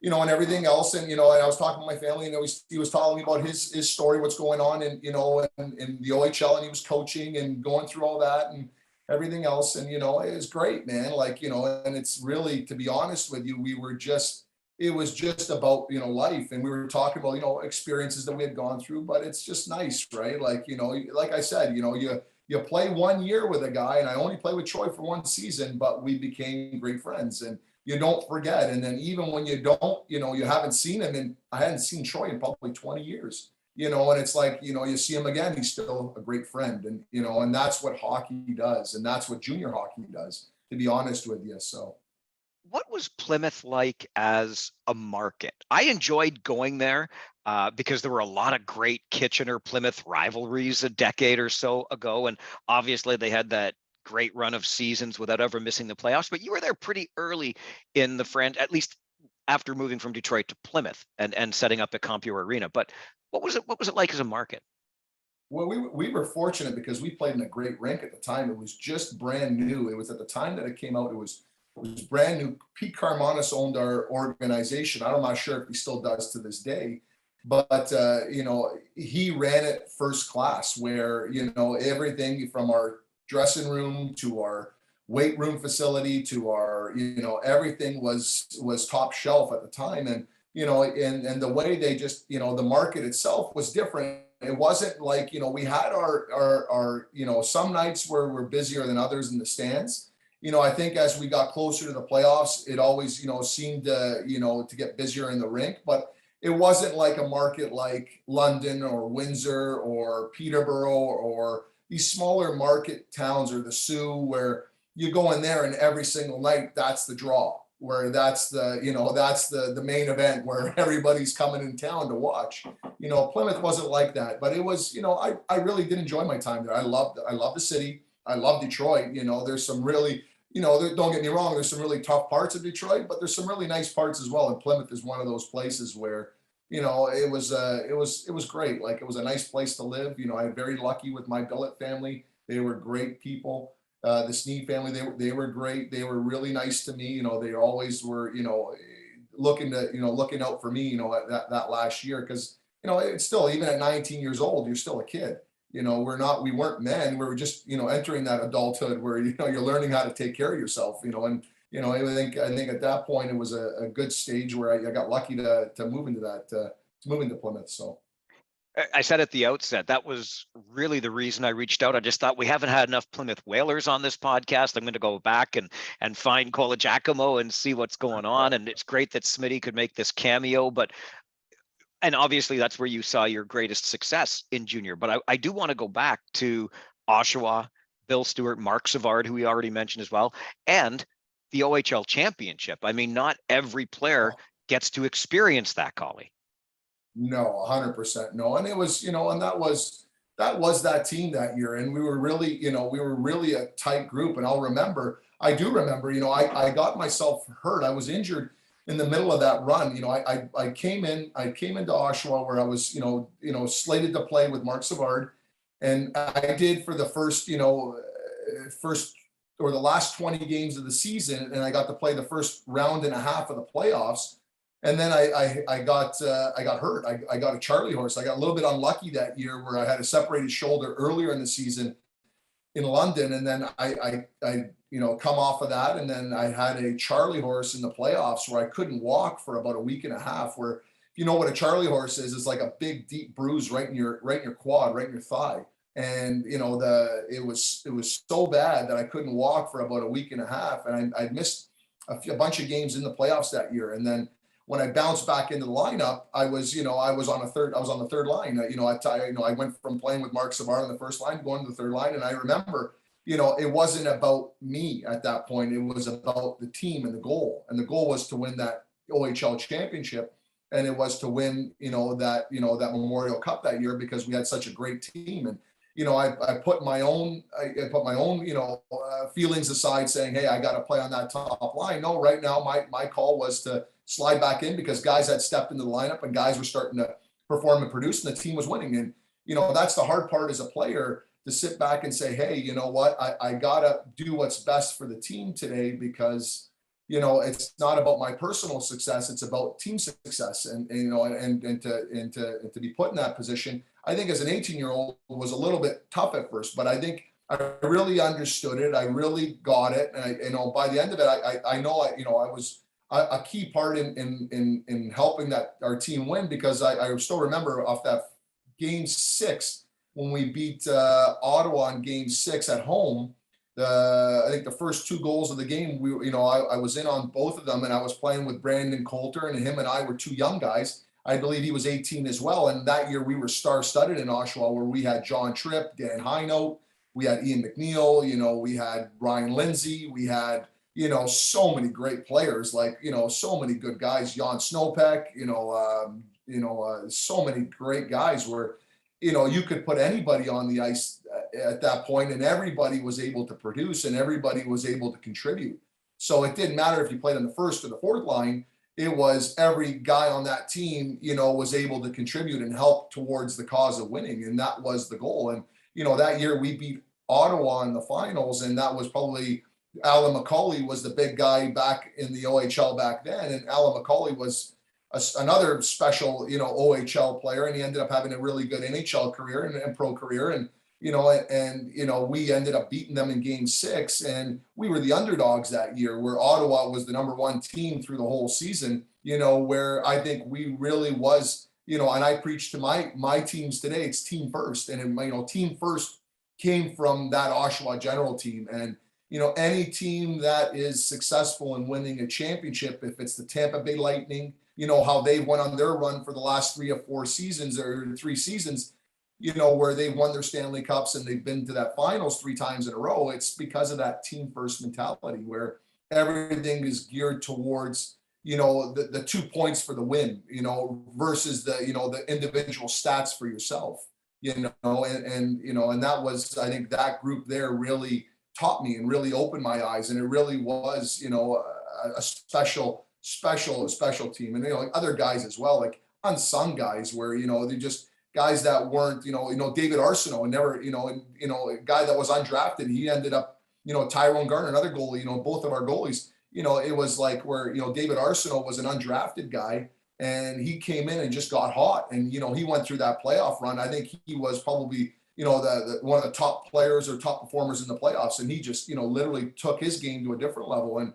and everything else. And, and I was talking to my family, and he was telling me about his story, what's going on in the OHL, and he was coaching and going through all that and everything else. And, it was great, man. And it's really, to be honest with you, it was just about, life. And we were talking about, experiences that we had gone through, but it's just nice, right? Like I said, you play 1 year with a guy, and I only played with Troy for 1 season, but we became great friends, and you don't forget. And then even when you don't, you haven't seen him, and I hadn't seen Troy in probably 20 years, and it's like, you see him again, he's still a great friend. And, and that's what hockey does. And that's what junior hockey does, to be honest with you. So. What was Plymouth like as a market? I enjoyed going there because there were a lot of great Kitchener-Plymouth rivalries a decade or so ago. And obviously they had that great run of seasons without ever missing the playoffs. But you were there pretty early in the at least after moving from Detroit to Plymouth and setting up at Compu Arena. But what was it like as a market? Well, we were fortunate because we played in a great rink at the time. It was just brand new. It was at the time that it came out, it was brand new. Pete Carmanis owned our organization. I'm not sure if he still does to this day, but he ran it first class, where everything from our dressing room to our weight room facility to our everything was top shelf at the time. And and the way they just the market itself was different. It wasn't like we had our some nights where we're busier than others in the stands. I think as we got closer to the playoffs, it always, seemed to get busier in the rink, but it wasn't like a market like London or Windsor or Peterborough or these smaller market towns, or the Sioux, where you go in there and every single night, that's the draw, where that's the main event where everybody's coming in town to watch. Plymouth wasn't like that, but it was, I really did enjoy my time there. I love the city. I love Detroit. There's some really, don't get me wrong, there's some really tough parts of Detroit, but there's some really nice parts as well. And Plymouth is one of those places where, it was great. Like, it was a nice place to live. I'm very lucky with my billet family. They were great people. The Sneed family, they were great. They were really nice to me. They always were, looking out for me, that last year. Cause it's still, even at 19 years old, you're still a kid. We weren't men. We were just, entering that adulthood where, you're learning how to take care of yourself, and, I think at that point it was a good stage where I got lucky to move into that, to move into Plymouth. So. I said at the outset, that was really the reason I reached out. I just thought we haven't had enough Plymouth Whalers on this podcast. I'm going to go back and find Colagiacomo and see what's going on. And it's great that Smitty could make this cameo, and obviously that's where you saw your greatest success in junior. But I do want to go back to Oshawa, Bill Stewart, Mark Savard, who we already mentioned as well, and the OHL championship. I mean, not every player gets to experience that, Collie. No, 100% no. And it was, and that was that team that year. And we were really a tight group. And I do remember, I got myself hurt. I was injured in the middle of that run. I came into Oshawa where I was, slated to play with Mark Savard. And I did for the first or the last 20 games of the season. And I got to play the first round and a half of the playoffs. And then I got hurt. I got a Charlie horse. I got a little bit unlucky that year where I had a separated shoulder earlier in the season. in London, and then I come off of that, and then I had a Charlie horse in the playoffs where I couldn't walk for about a week and a half. Where, if you know what a Charlie horse is, it's like a big deep bruise right in your quad, right in your thigh. And it was so bad that I couldn't walk for about a week and a half, and I missed a bunch of games in the playoffs that year. And then when I bounced back into the lineup, I was on the third line. I went from playing with Mark Savard on the first line going to the third line, and I remember, it wasn't about me at that point. It was about the team and the goal, and the goal was to win that OHL championship, and it was to win, that Memorial Cup that year, because we had such a great team. And I put my own feelings aside, saying, hey, I got to play on that top line. No, right now my call was to slide back in, because guys had stepped into the lineup and guys were starting to perform and produce, and the team was winning. And that's the hard part as a player, to sit back and say, hey, you know what, I gotta do what's best for the team today, because it's not about my personal success, it's about team success. And to be put in that position, I think as an 18-year-old was a little bit tough at first, but I think I really understood it. I really got it. And by the end of it, I was a key part in helping that our team win, because I still remember off that game 6 when we beat Ottawa in game 6 at home. I think the first 2 goals of the game, I was in on both of them, and I was playing with Brandon Coulter, and him and I were 2 young guys. I believe he was 18 as well. And that year we were star-studded in Oshawa, where we had John Tripp, Dan Hinote, we had Ian McNeil, we had Ryan Lindsay, we had, so many great players, like, so many good guys, Jan Snowpeck, so many great guys where, you could put anybody on the ice at that point, and everybody was able to produce and everybody was able to contribute. So it didn't matter if you played on the first or the fourth line. It was every guy on that team, was able to contribute and help towards the cause of winning. And that was the goal. And, that year we beat Ottawa in the finals, and that was probably Alan McCauley was the big guy back in the OHL back then. And Alan McCauley was another special, OHL player, and he ended up having a really good NHL career and pro career. And, we ended up beating them in game 6, and we were the underdogs that year, where Ottawa was the number 1 team through the whole season, where I think we really was, and I preach to my teams today, it's team first. And, team first came from that Oshawa General team. And, any team that is successful in winning a championship, if it's the Tampa Bay Lightning, how they went on their run for the last 3 or 4 seasons, or 3 seasons, where they won their Stanley Cups and they've been to that finals 3 times in a row. It's because of that team first mentality, where everything is geared towards, the 2 points for the win, versus the individual stats for yourself, and that was, I think that group there really taught me and really opened my eyes. And it really was, a special team. And, like other guys as well, like unsung guys where, they just, guys that weren't, David Arsenault, and never, a guy that was undrafted. He ended up, Tyrone Garner, another goalie, both of our goalies, it was like where, David Arsenault was an undrafted guy, and he came in and just got hot. And, he went through that playoff run. I think he was probably, the one of the top players or top performers in the playoffs. And he just, literally took his game to a different level. And,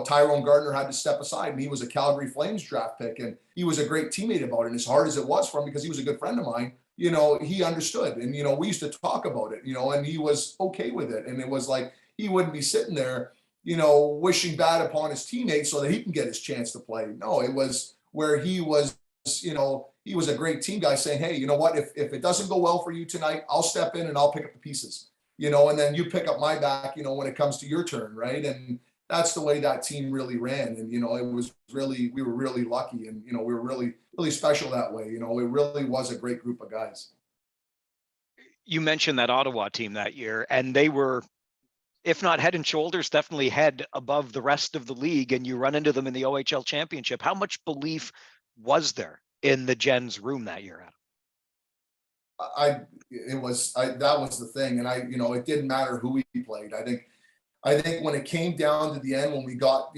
Tyrone Gardner had to step aside, and he was a Calgary Flames draft pick, and he was a great teammate about it. And as hard as it was for him, because he was a good friend of mine, he understood. And, we used to talk about it, and he was okay with it. And it was like, he wouldn't be sitting there, wishing bad upon his teammates so that he can get his chance to play. No, it was where he was, he was a great team guy saying, hey, you know what, if it doesn't go well for you tonight, I'll step in and I'll pick up the pieces, and then you pick up my back, when it comes to your turn. Right. And that's the way that team really ran. And, it was really, we were really lucky, and, we were really, really special that way. It really was a great group of guys. You mentioned that Ottawa team that year, and they were, if not head and shoulders, definitely head above the rest of the league, and you run into them in the OHL championship. How much belief was there in the Gens room that year, Adam? That was the thing. And it didn't matter who we played. I think when it came down to the end, when we got,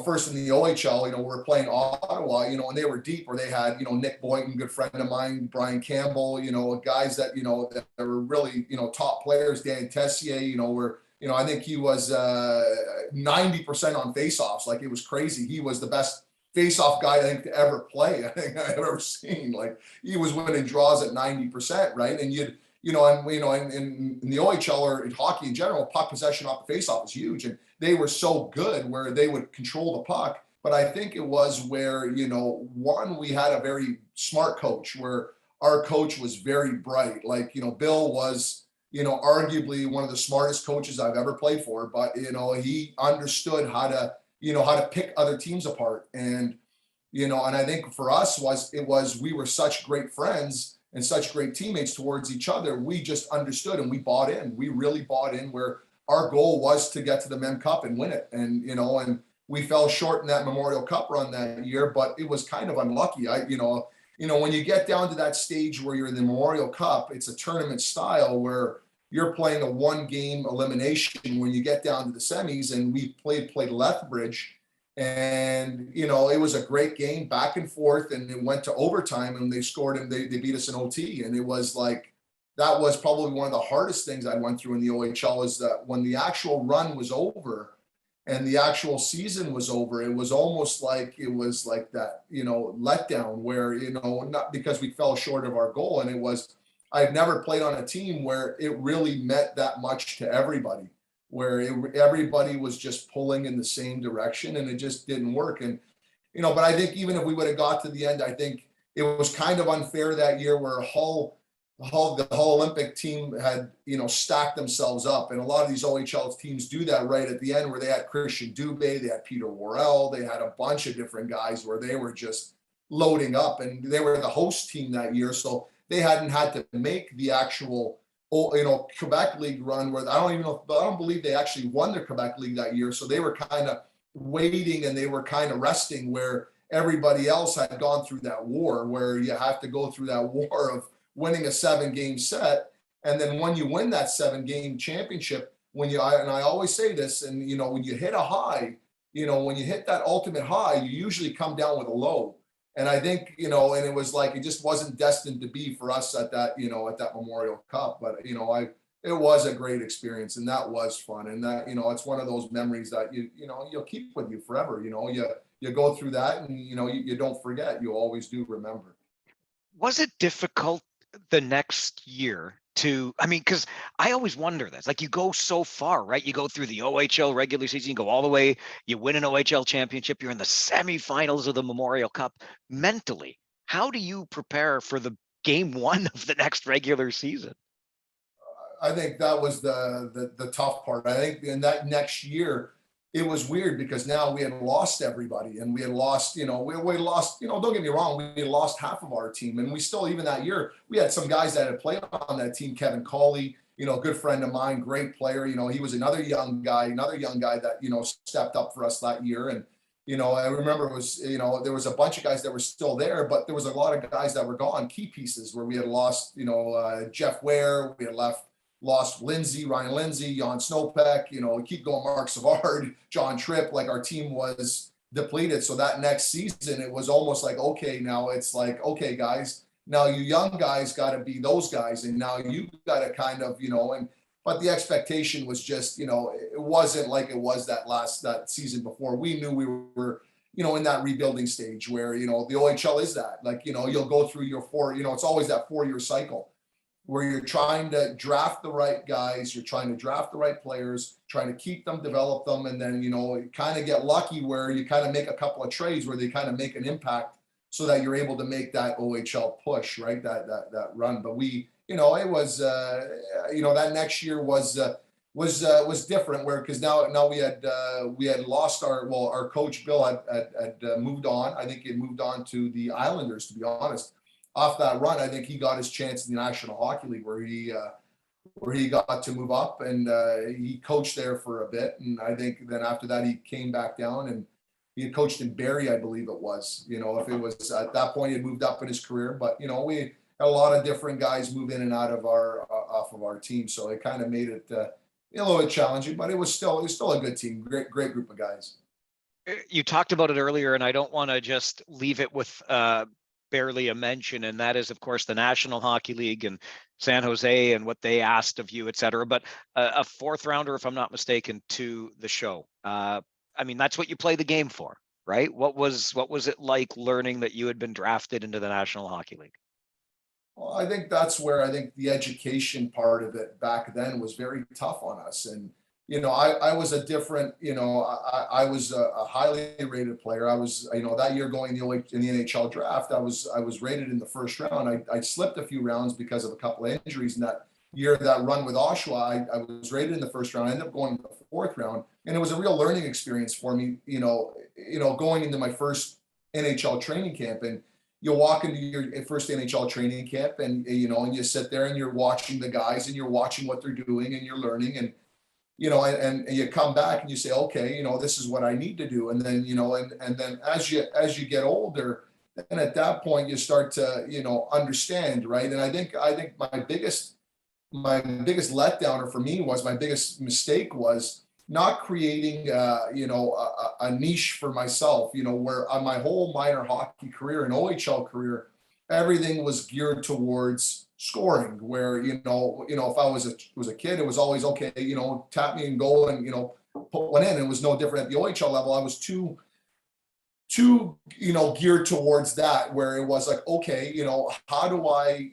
first in the OHL, we're playing Ottawa, and they were deep, where they had, Nick Boynton, good friend of mine, Brian Campbell, guys that, that were really, top players. Dan Tessier, I think he was 90% on faceoffs. Like, it was crazy. He was the best faceoff guy I think to ever play. I think I've ever seen. Like, he was winning draws at 90%, right? And in the OHL or in hockey in general, puck possession off the faceoff is huge, and they were so good where they would control the puck. But I think it was where, one, we had a very smart coach, where our coach was very bright. Like, Bill was, arguably one of the smartest coaches I've ever played for, but, he understood how to pick other teams apart. And, and I think for us we were such great friends and such great teammates towards each other. We just understood, and we bought in. We really bought in, where our goal was to get to the Mem Cup and win it. And, and we fell short in that Memorial Cup run that year, but it was kind of unlucky. When you get down to that stage where you're in the Memorial Cup, it's a tournament style where you're playing a 1-game elimination. When you get down to the semis, and we played Lethbridge, and, it was a great game, back and forth, and it went to overtime, and they scored, and they beat us in OT. And it was like, that was probably one of the hardest things I went through in the OHL, is that when the actual run was over and the actual season was over, it was almost like that, letdown, where, not because we fell short of our goal. And I've never played on a team where it really meant that much to everybody, where everybody was just pulling in the same direction, and it just didn't work. And, but I think even if we would have got to the end, I think it was kind of unfair that year, where the Hull Olympic team had, stacked themselves up. And a lot of these OHL teams do that right at the end, where they had Christian Dubé, they had Peter Worrell, they had a bunch of different guys where they were just loading up, and they were the host team that year. So they hadn't had to make the actual, Quebec League run, where I don't believe they actually won the Quebec League that year. So they were kind of waiting, and they were kind of resting, where everybody else had gone through that war, where you have to go through that war of winning a 7-game set. And then when you win that 7-game championship, and I always say this, and, when you hit a high, when you hit that ultimate high, you usually come down with a low. And I think, and it was like, it just wasn't destined to be for us at that, at that Memorial Cup. But, it was a great experience, and that was fun. And that, it's one of those memories that you'll keep with you forever. You go through that, and, you don't forget, you always do remember. Was it difficult the next year because I always wonder this, like, you go so far, right? You go through the OHL regular season, you go all the way, you win an OHL championship, you're in the semifinals of the Memorial Cup. Mentally, how do you prepare for the game 1 of the next regular season? I think that was the tough part. I think in that next year, it was weird, because now we had lost everybody, and we had lost, we lost, don't get me wrong, we had lost half of our team. And we still, even that year, we had some guys that had played on that team. Kevin Cawley, good friend of mine, great player. He was another young guy that, stepped up for us that year. And, I remember it was, there was a bunch of guys that were still there, but there was a lot of guys that were gone, key pieces, where we had lost, Jeff Ware, we had lost Ryan Lindsay, Jan Snowpeck, keep going, Mark Savard, John Tripp. Like, our team was depleted. So that next season, it was almost like, okay, now it's like, okay, guys, now you young guys got to be those guys. And now you got to kind of, but the expectation was just, it wasn't like it was that season before. We knew we were, in that rebuilding stage where, the OHL is that, like, you'll go through your it's always that 4-year cycle, where you're trying to draft the right guys, you're trying to draft the right players, trying to keep them, develop them, and then, kind of get lucky where you kind of make a couple of trades where they kind of make an impact, so that you're able to make that OHL push, right? That run. But we, it was, that next year was different, where, because now we had lost our coach Bill had moved on. I think he had moved on to the Islanders, to be honest. Off that run, I think he got his chance in the National Hockey League, where he got to move up, and he coached there for a bit. And I think then after that, he came back down, and he had coached in Barrie, I believe it was. If it was at that point, he had moved up in his career. But we had a lot of different guys move in and out of off of our team, so it kind of made it a little bit challenging. But it was still a good team, great group of guys. You talked about it earlier, and I don't want to just leave it with barely a mention, and that is, of course, the National Hockey League and San Jose and what they asked of you, et cetera. But a fourth rounder, if I'm not mistaken, to the show. I mean, that's what you play the game for, right? What was it like learning that you had been drafted into the National Hockey League? Well, I think that's where I think the education part of it back then was very tough on us. And, I was a different, I was a highly rated player. I was, that year going in the NHL draft, I was rated in the first round. I slipped a few rounds because of a couple of injuries. And that year, that run with Oshawa, I was rated in the first round. I ended up going to the fourth round. And it was a real learning experience for me, going into my first NHL training camp. And you'll walk into your first NHL training camp and you sit there and you're watching the guys and you're watching what they're doing and you're learning and you come back and you say, okay, this is what I need to do. And then, and then as you get older, and at that point you start to, understand, right? And I think my biggest letdowner for me was, my biggest mistake was not creating, a niche for myself, where on my whole minor hockey career and OHL career, everything was geared towards scoring, where, if I was a kid, it was always, okay, tap me and go and, put one in. It was no different at the OHL level. I was too geared towards that, where it was like, okay, how do I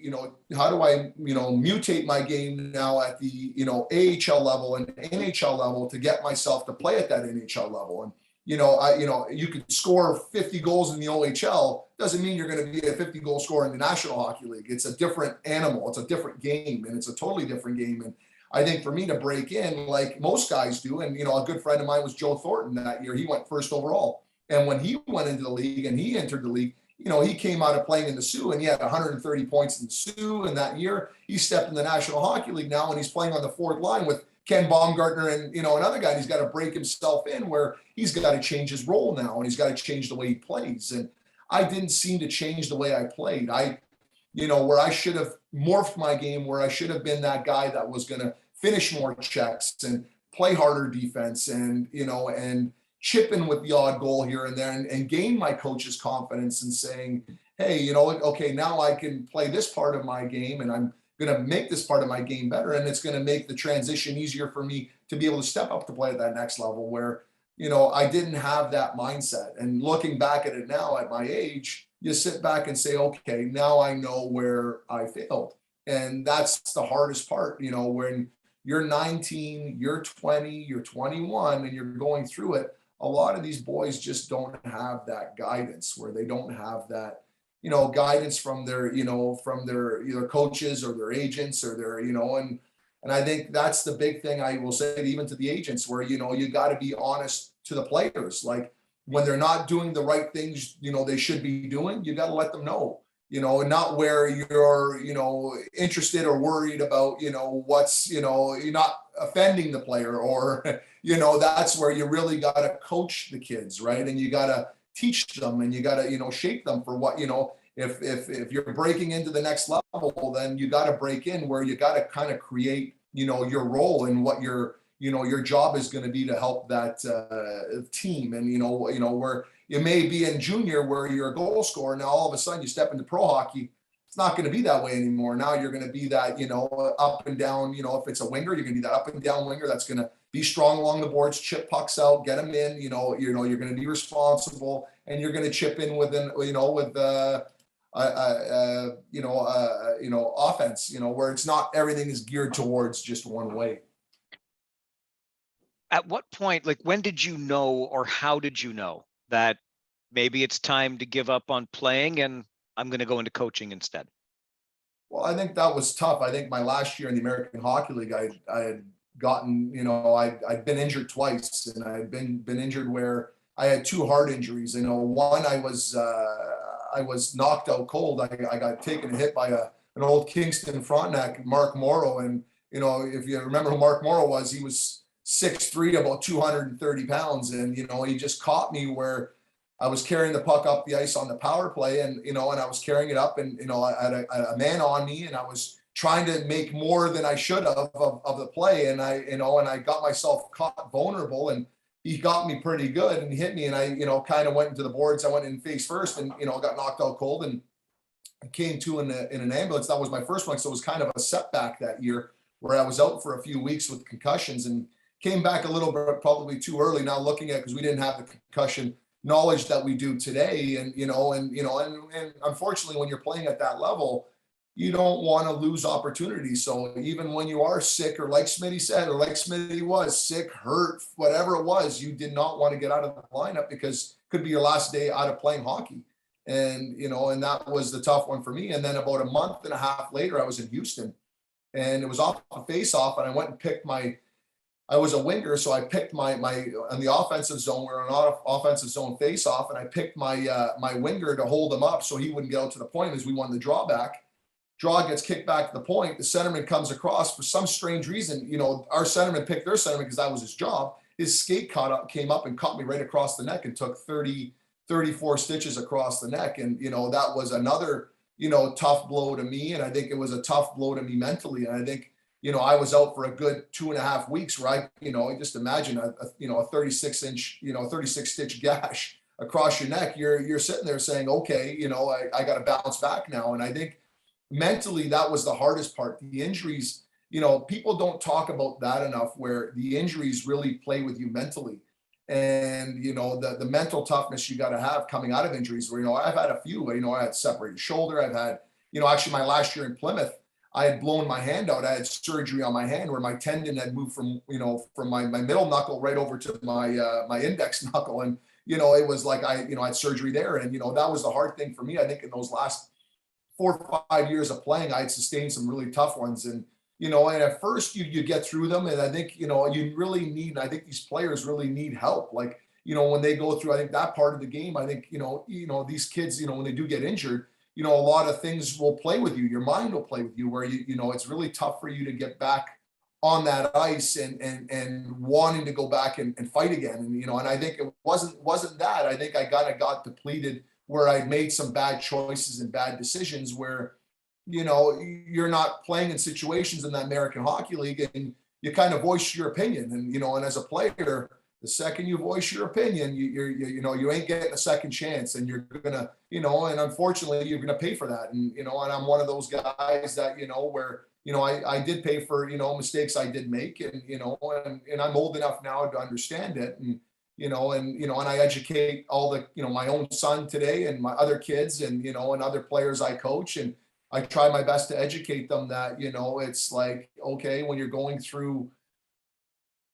mutate my game now at the AHL level and NHL level to get myself to play at that NHL level. And you could score 50 goals in the OHL, doesn't mean you're going to be a 50 goal scorer in the National Hockey League. It's a different animal, it's a different game, and it's a totally different game. And I think for me to break in, like most guys do, and a good friend of mine was Joe Thornton that year. He went first overall. And when he went into the league and he entered the league, he came out of playing in the Sioux and he had 130 points in the Sioux. And that year he stepped in the National Hockey League now, and he's playing on the fourth line with Ken Baumgartner and, another guy. And he's got to break himself in, where he's got to change his role now, and he's got to change the way he plays. And I didn't seem to change the way I played. Where I should have morphed my game, where I should have been that guy that was going to finish more checks and play harder defense and, and chip in with the odd goal here and there, and gain my coach's confidence and saying, hey, okay, now I can play this part of my game, and I'm going to make this part of my game better. And it's going to make the transition easier for me to be able to step up to play at that next level, where, I didn't have that mindset. And looking back at it now at my age, you sit back and say, okay, now I know where I failed. And that's the hardest part, when you're 19, you're 20, you're 21, and you're going through it. A lot of these boys just don't have that guidance, where they don't have that, guidance from their, from their either coaches or their agents or their, and I think that's the big thing I will say, even to the agents, where, you got to be honest to the players. Like, when they're not doing the right things, they should be doing, you got to let them know, and not where you're, interested or worried about, what's, you're not offending the player, or, that's where you really got to coach the kids, right? And you got to teach them, and you got to, shape them for what, if you're breaking into the next level, then you got to break in where you got to kind of create, your role and what your job is going to be to help that team. And, where you may be in junior where you're a goal scorer. Now, all of a sudden you step into pro hockey, it's not going to be that way anymore. Now you're going to be that, up and down, if it's a winger, you're going to be that up and down winger that's going to be strong along the boards, chip pucks out, get them in, you're going to be responsible, and you're going to chip in with offense, where it's not everything is geared towards just one way. At what point, like, when did you know, or how did you know that maybe it's time to give up on playing and I'm going to go into coaching instead? Well, I think that was tough. I think my last year in the American Hockey League, I had gotten, I'd been injured twice, and I had been injured where I had two heart injuries. One, I was knocked out cold. I got taken a hit by an old Kingston Frontenac, Mark Morrow. And, if you remember who Mark Morrow was, he was 6'3", about 230 pounds. And, he just caught me where I was carrying the puck up the ice on the power play, and, and I was carrying it up, and, I had a man on me, and I was trying to make more than I should have of the play. And I got myself caught vulnerable, and he got me pretty good and he hit me, and I, kind of went into the boards. I went in face first and, got knocked out cold, and I came to in an ambulance. That was my first one. So it was kind of a setback that year where I was out for a few weeks with concussions and came back a little bit, probably too early now looking at, because we didn't have the concussion knowledge that we do today. And, and unfortunately, when you're playing at that level, you don't want to lose opportunities. So even when you are sick, or like Smitty said, or like Smitty was sick, hurt, whatever it was, you did not want to get out of the lineup because it could be your last day out of playing hockey. And, and that was the tough one for me. And then about a month and a half later, I was in Houston, and it was off a face-off, and I went and picked I was a winger, so I picked my on the offensive zone. We're on an offensive zone face-off, and I picked my winger to hold him up so he wouldn't get out to the point as we won the drawback. Draw gets kicked back to the point. The centerman comes across for some strange reason. Our centerman picked their centerman because that was his job. His skate came up and caught me right across the neck and took 34 stitches across the neck. And, that was another, tough blow to me. And I think it was a tough blow to me mentally. And I think, I was out for a good 2.5 weeks where I, just imagine a 36 stitch gash across your neck. You're sitting there saying, okay, I got to bounce back now. And I think mentally that was the hardest part. The injuries, people don't talk about that enough, where the injuries really play with you mentally. And, the mental toughness you got to have coming out of injuries where, I've had a few, I had separated shoulder. I've had, actually my last year in Plymouth, I had blown my hand out. I had surgery on my hand where my tendon had moved from my middle knuckle right over to my index knuckle. And, it was like I had surgery there. And, that was the hard thing for me. I think in those last 4 or 5 years of playing, I had sustained some really tough ones. And, and at first you get through them. And I think, you really need, I think these players really need help. Like, when they go through, I think that part of the game, I think, these kids, when they do get injured, a lot of things will play with you. Your mind will play with you where, it's really tough for you to get back on that ice and wanting to go back and fight again. And, and I think it wasn't that. I think I got depleted where I made some bad choices and bad decisions where, you're not playing in situations in the American Hockey League and you kind of voice your opinion. And, and as a player, the second you voice your opinion, you ain't getting a second chance, and you're gonna, and unfortunately you're gonna pay for that. And, and I'm one of those guys that, where, I did pay for, mistakes I did make, and, and I'm old enough now to understand it. And, and I educate all the, my own son today and my other kids and, and other players I coach. And I try my best to educate them that, it's like, okay, when you're going through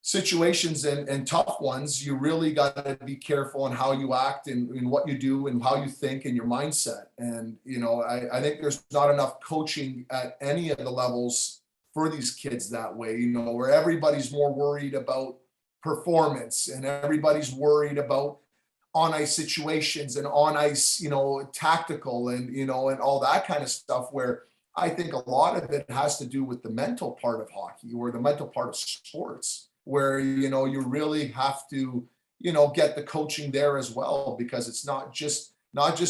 situations and tough ones, you really got to be careful on how you act and what you do and how you think and your mindset. And, I think there's not enough coaching at any of the levels for these kids that way, where everybody's more worried about performance and everybody's worried about on ice situations and on ice, tactical and, and all that kind of stuff, where I think a lot of it has to do with the mental part of hockey or the mental part of sports, where, you really have to, get the coaching there as well, because it's not just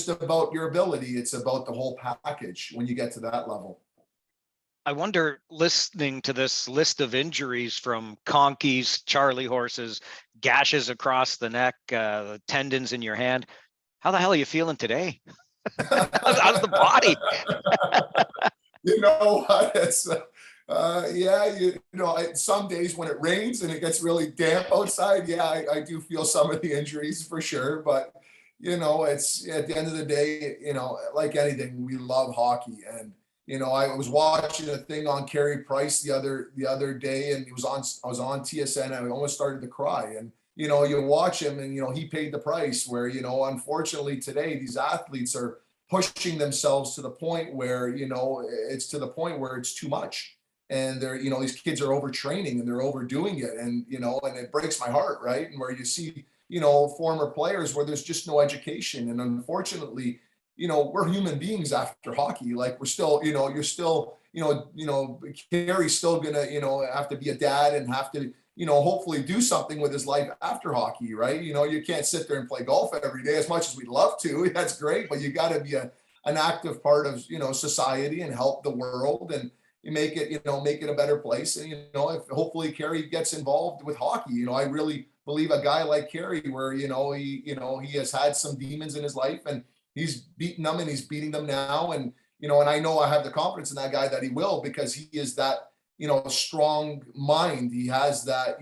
about your ability. It's about the whole package when you get to that level. I wonder, listening to this list of injuries from conkies, Charlie horses, gashes across the neck, the tendons in your hand, how the hell are you feeling today? How's the body? It's some days when it rains and it gets really damp outside, I do feel some of the injuries for sure. But it's at the end of the day, like anything, we love hockey. And I was watching a thing on Carey Price the other day, and I was on TSN. I almost started to cry. And you watch him, and he paid the price. Where unfortunately today these athletes are pushing themselves to the point where it's to the point where it's too much, and they're these kids are overtraining and they're overdoing it, and and it breaks my heart, right? And where you see former players where there's just no education, and unfortunately. We're human beings after hockey. Like we're still, you're still, Carey's still gonna, have to be a dad and have to, hopefully do something with his life after hockey, right? You can't sit there and play golf every day as much as we'd love to. That's great, but you got to be an active part of, society and help the world. And, you make it a better place. And, if hopefully Kerry gets involved with hockey, I really believe a guy like Kerry, where, he has had some demons in his life, and he's beaten them and he's beating them now. And, and I know I have the confidence in that guy that he will, because he is that, strong mind. He has that,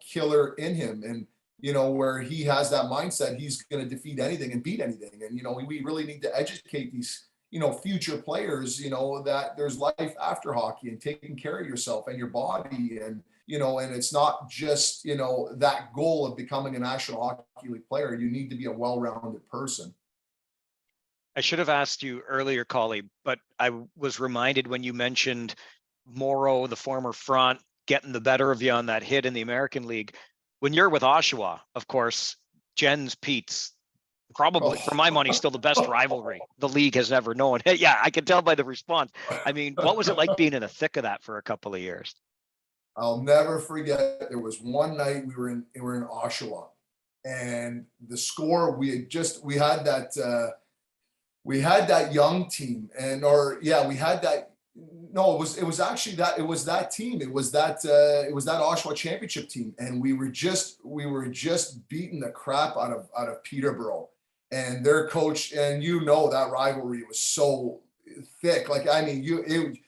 killer in him. And, where he has that mindset, he's going to defeat anything and beat anything. And, we really need to educate these, future players, that there's life after hockey, and taking care of yourself and your body. And, and it's not just, that goal of becoming a National Hockey League player. You need to be a well-rounded person. I should have asked you earlier, Collie, but I was reminded when you mentioned Morrow, the former front, getting the better of you on that hit in the American League. When you're with Oshawa, of course, Jens Pete's probably, for my money, still the best rivalry the league has ever known. Yeah, I can tell by the response. I mean, what was it like being in the thick of that for a couple of years? I'll never forget. There was one night we were in Oshawa, and the score, we had that young team, we had that. No, it was actually that team. It was that Oshawa championship team, and we were just beating the crap out of Peterborough and their coach. And that rivalry was so thick. Like, I mean,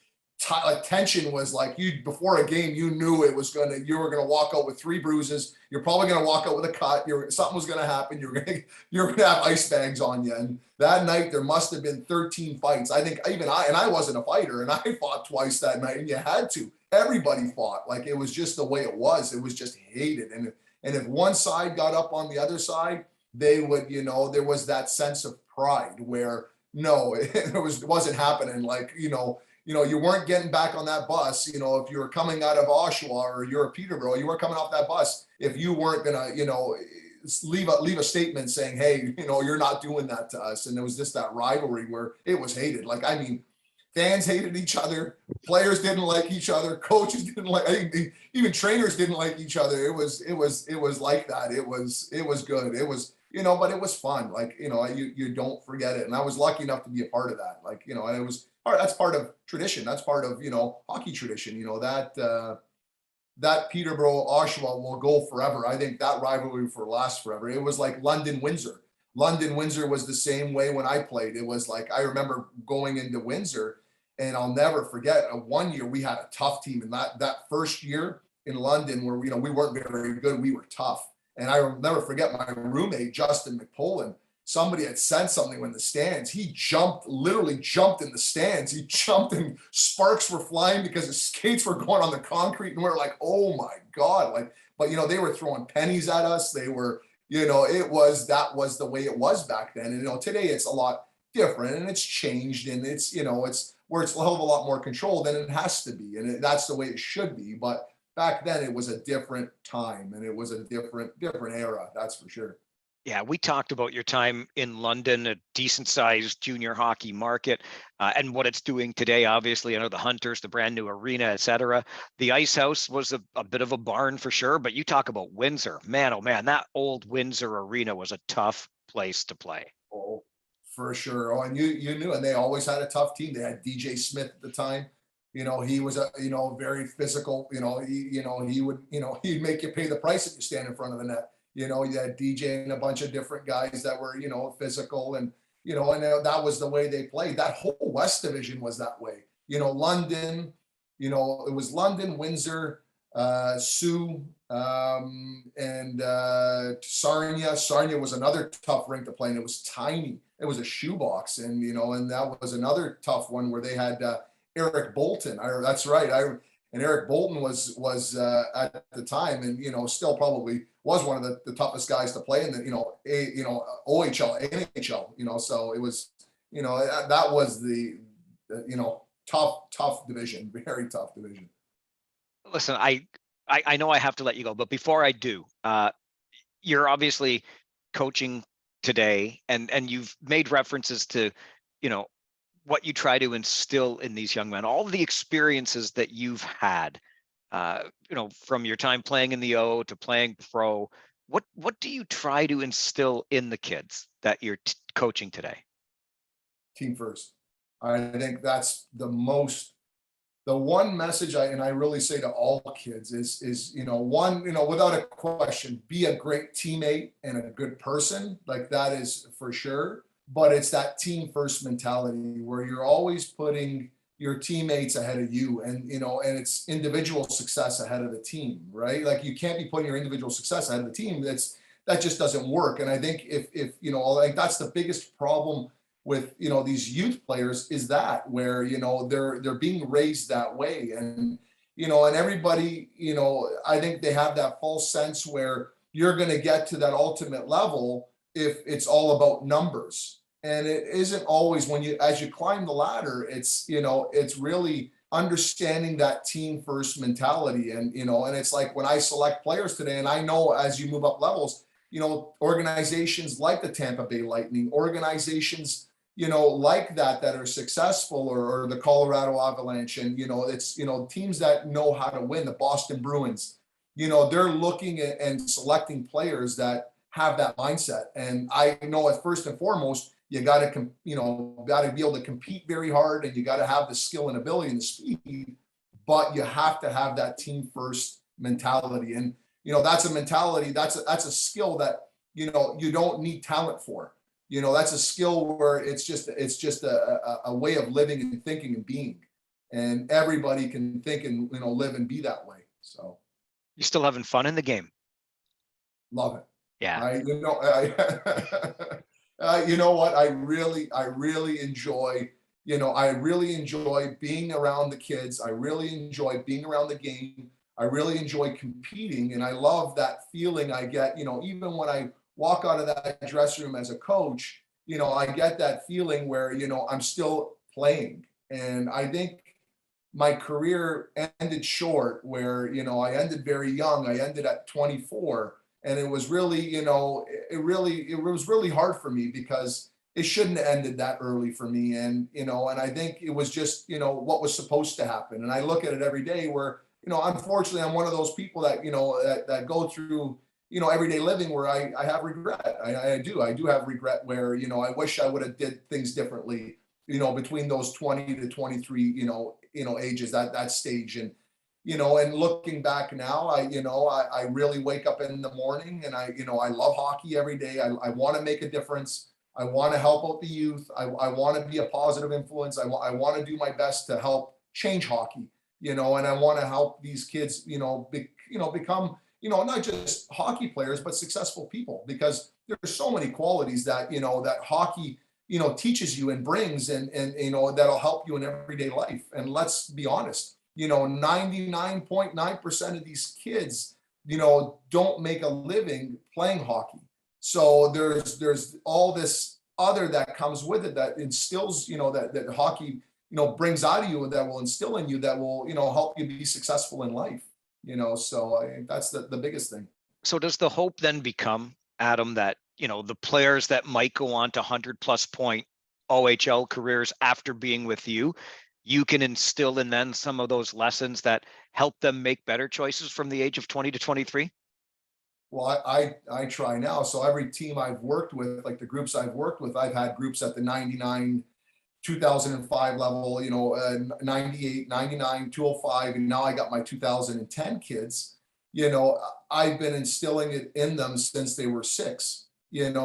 tension was like, before a game, you knew you were gonna walk out with 3 bruises. You're probably gonna walk out with a cut. Something was gonna happen. You're gonna have ice bags on you. And that night there must have been 13 fights. I think and I wasn't a fighter, and I fought twice that night, and you had to. Everybody fought. Like, it was just the way it was. It was just hated. And if one side got up on the other side, they would, there was that sense of pride where it wasn't happening. Like, you weren't getting back on that bus. If you were coming out of Oshawa or you're a Peterborough, you weren't coming off that bus if you weren't gonna, leave a statement saying, hey, you're not doing that to us. And there was just that rivalry where it was hated. Like, I mean, fans hated each other, players didn't like each other, coaches didn't like, even trainers didn't like each other. It was like that. It was good. It was, but it was fun. Like, you don't forget it. And I was lucky enough to be a part of that. Like, and it was, that's part of tradition. That's part of, hockey tradition, that Peterborough Oshawa will go forever. I think that rivalry will last forever. It was like London Windsor. London Windsor was the same way when I played. It was like, I remember going into Windsor, and I'll never forget, one year we had a tough team. And that first year in London, where, we weren't very good, we were tough. And I will never forget my roommate, Justin McPolin. Somebody had said something in the stands. He literally jumped in the stands. He jumped, and sparks were flying because his skates were going on the concrete. And we're like, oh my God. Like, but they were throwing pennies at us. They were, that was the way it was back then. And, today it's a lot different, and it's changed, and it's, it's where it's a hell of a lot more controlled than it has to be. And that's the way it should be. But back then it was a different time, and it was a different era. That's for sure. Yeah, we talked about your time in London, a decent-sized junior hockey market, and what it's doing today. Obviously, I know the Hunters, the brand new arena, etc. The Ice House was a bit of a barn for sure, but you talk about Windsor. Man, oh man, that old Windsor arena was a tough place to play. Oh, for sure. Oh, and you knew, and they always had a tough team. They had DJ Smith at the time. He was very physical. He would, he'd make you pay the price if you stand in front of the net. You had DJ and a bunch of different guys that were, physical, and, and that was the way they played. That whole West Division was that way. London, it was London, Windsor, Sioux, and Sarnia. Sarnia was another tough rink to play, and it was tiny. It was a shoebox, and, and that was another tough one where they had Eric Bolton. That's right. And Eric Bolton was at the time, and still probably was one of the toughest guys to play in the OHL, NHL. So it was that was the tough division, very tough division. Listen, I know I have to let you go, but before I do, you're obviously coaching today, and you've made references to what you try to instill in these young men, all the experiences that you've had, from your time playing in the O to playing pro. What do you try to instill in the kids that you're coaching today? Team first. I think that's the most the one message I really say to all kids is, one, without a question, be a great teammate and a good person. Like, that is for sure. But it's that team first mentality where you're always putting your teammates ahead of you, and it's individual success ahead of the team, right? Like, you can't be putting your individual success ahead of the team. That just doesn't work. And I think if like, that's the biggest problem with these youth players, is that where they're being raised that way, and and everybody, I think they have that false sense where you're going to get to that ultimate level if it's all about numbers. And it isn't always. As you climb the ladder, it's really understanding that team first mentality. And and it's like, when I select players today, and I know as you move up levels, organizations like the Tampa Bay Lightning, organizations like that are successful, or the Colorado Avalanche, and it's teams that know how to win, the Boston Bruins, they're looking at and selecting players that have that mindset. And I know, at first and foremost, you got to be able to compete very hard, and you got to have the skill and ability and the speed, but you have to have that team first mentality. And that's a mentality, that's a skill that you don't need talent for. That's a skill where it's just a way of living and thinking and being, and everybody can think and live and be that way. So You're still having fun in the game. Love it. Yeah. You know what? I really enjoy. I really enjoy being around the kids. I really enjoy being around the game. I really enjoy competing, and I love that feeling I get. Even when I walk out of that dressing room as a coach, I get that feeling where I'm still playing. And I think my career ended short, where I ended very young. I ended at 24. And it was really, it was really hard for me, because it shouldn't have ended that early for me. And, and I think it was just, what was supposed to happen. And I look at it every day where, unfortunately, I'm one of those people that, that go through, everyday living where I have regret. I do have regret where, I wish I would have did things differently, between those 20 to 23, ages, that stage. And, and looking back now, I really wake up in the morning, and I love hockey every day. I want to make a difference. I want to help out the youth. I want to be a positive influence. I want to do my best to help change hockey, and I want to help these kids, become, not just hockey players, but successful people, because there's so many qualities that, that hockey, teaches you and brings, and that'll help you in everyday life. And let's be honest, 99.9% of these kids, don't make a living playing hockey. So there's all this other that comes with it, that instills, that hockey, brings out of you, and that will instill in you, that will, help you be successful in life, so I think that's the biggest thing. So does the hope then become, Adam, that, the players that might go on to 100+ point OHL careers after being with you can instill in them some of those lessons that help them make better choices from the age of 20 to 23? Well, I try now. So every team I've worked with, like the groups I've worked with, I've had groups at the 99, 2005 level, 98, 99, 205, and now I got my 2010 kids. I've been instilling it in them since they were 6,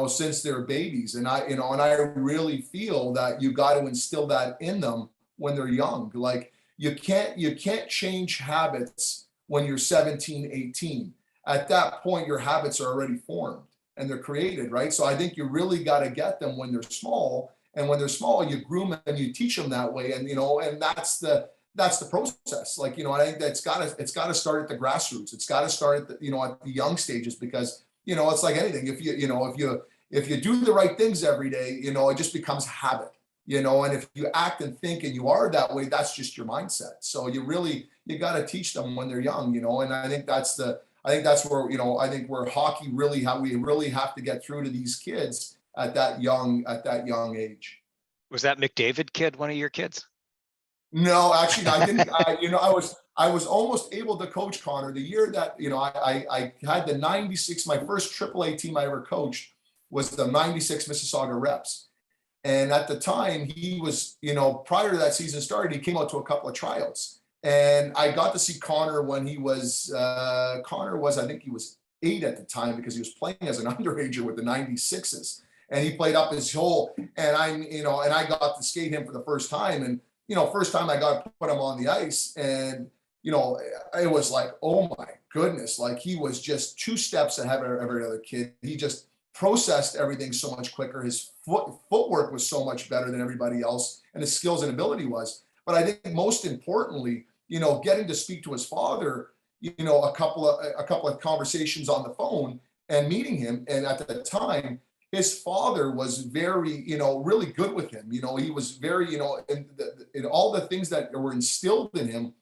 since they're babies. And I really feel that you got to instill that in them when they're young. Like, you can't change habits when you're 17, 18. At that point, your habits are already formed and they're created, right? So I think you really got to get them when they're small. And when they're small, you groom them and you teach them that way. And, and that's the process. Like, I think that's it's got to start at the grassroots. It's got to start at the, at the young stages, because, it's like anything. If you do the right things every day, it just becomes habit. And if you act and think and you are that way, that's just your mindset. So you got to teach them when they're young, and I think that's where, I think where hockey we really have to get through to these kids at that young age. Was that McDavid kid one of your kids? No, actually, I didn't. I was almost able to coach Connor the year that, I had the 96, my first AAA team I ever coached was the 96 Mississauga Reps. And at the time he was, prior to that season started, he came out to a couple of tryouts, And I got to see Connor when he was, I think he was 8 at the time, because he was playing as an underager with the 96s. And he played up his hole, and I got to skate him for the first time. And, first time I got to put him on the ice, and, it was like, oh my goodness, like he was just 2 steps ahead of every other kid. He just processed everything so much quicker. His footwork was so much better than everybody else, and his skills and ability was. But I think most importantly, getting to speak to his father, a couple of conversations on the phone and meeting him. And at the time, his father was very, really good with him. He was very, in all the things that were instilled in him,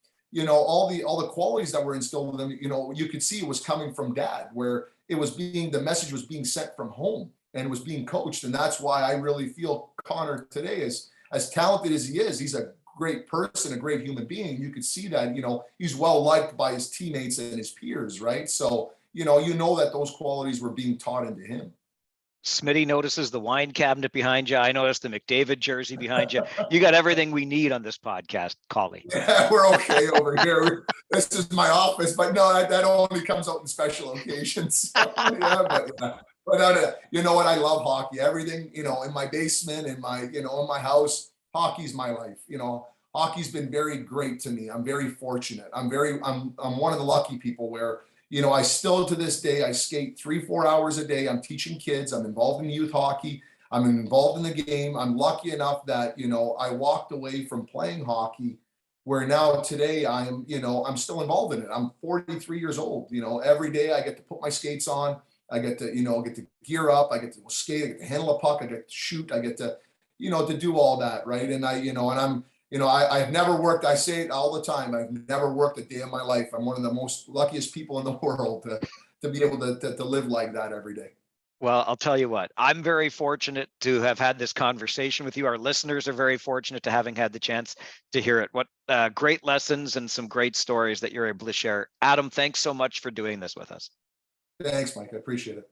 all the qualities that were instilled in him, you could see it was coming from dad, where the message was being sent from home and was being coached. And that's why I really feel Connor today is as talented as he is. He's a great person, a great human being. You could see that, he's well liked by his teammates and his peers, right? So, that those qualities were being taught into him. Smitty notices the wine cabinet behind you. I noticed the McDavid jersey behind you. You got everything we need on this podcast, Collie. Yeah, we're okay over here. This is my office, but no, that only comes out in special occasions. But you know what? I love hockey. Everything, in my basement, in my house, hockey's my life. Hockey's been very great to me. I'm very fortunate. I'm one of the lucky people where, I still to this day, I skate 3-4 hours a day. I'm teaching kids. I'm involved in youth hockey. I'm involved in the game. I'm lucky enough that, I walked away from playing hockey, where now today I'm still involved in it. I'm 43 years old. Every day I get to put my skates on. I get to gear up. I get to skate. I get to handle a puck. I get to shoot. I get to, to do all that. Right. And I've never worked. I say it all the time. I've never worked a day in my life. I'm one of the most luckiest people in the world to be able to live like that every day. Well, I'll tell you what, I'm very fortunate to have had this conversation with you. Our listeners are very fortunate to having had the chance to hear it. What great lessons and some great stories that you're able to share. Adam, thanks so much for doing this with us. Thanks, Mike. I appreciate it.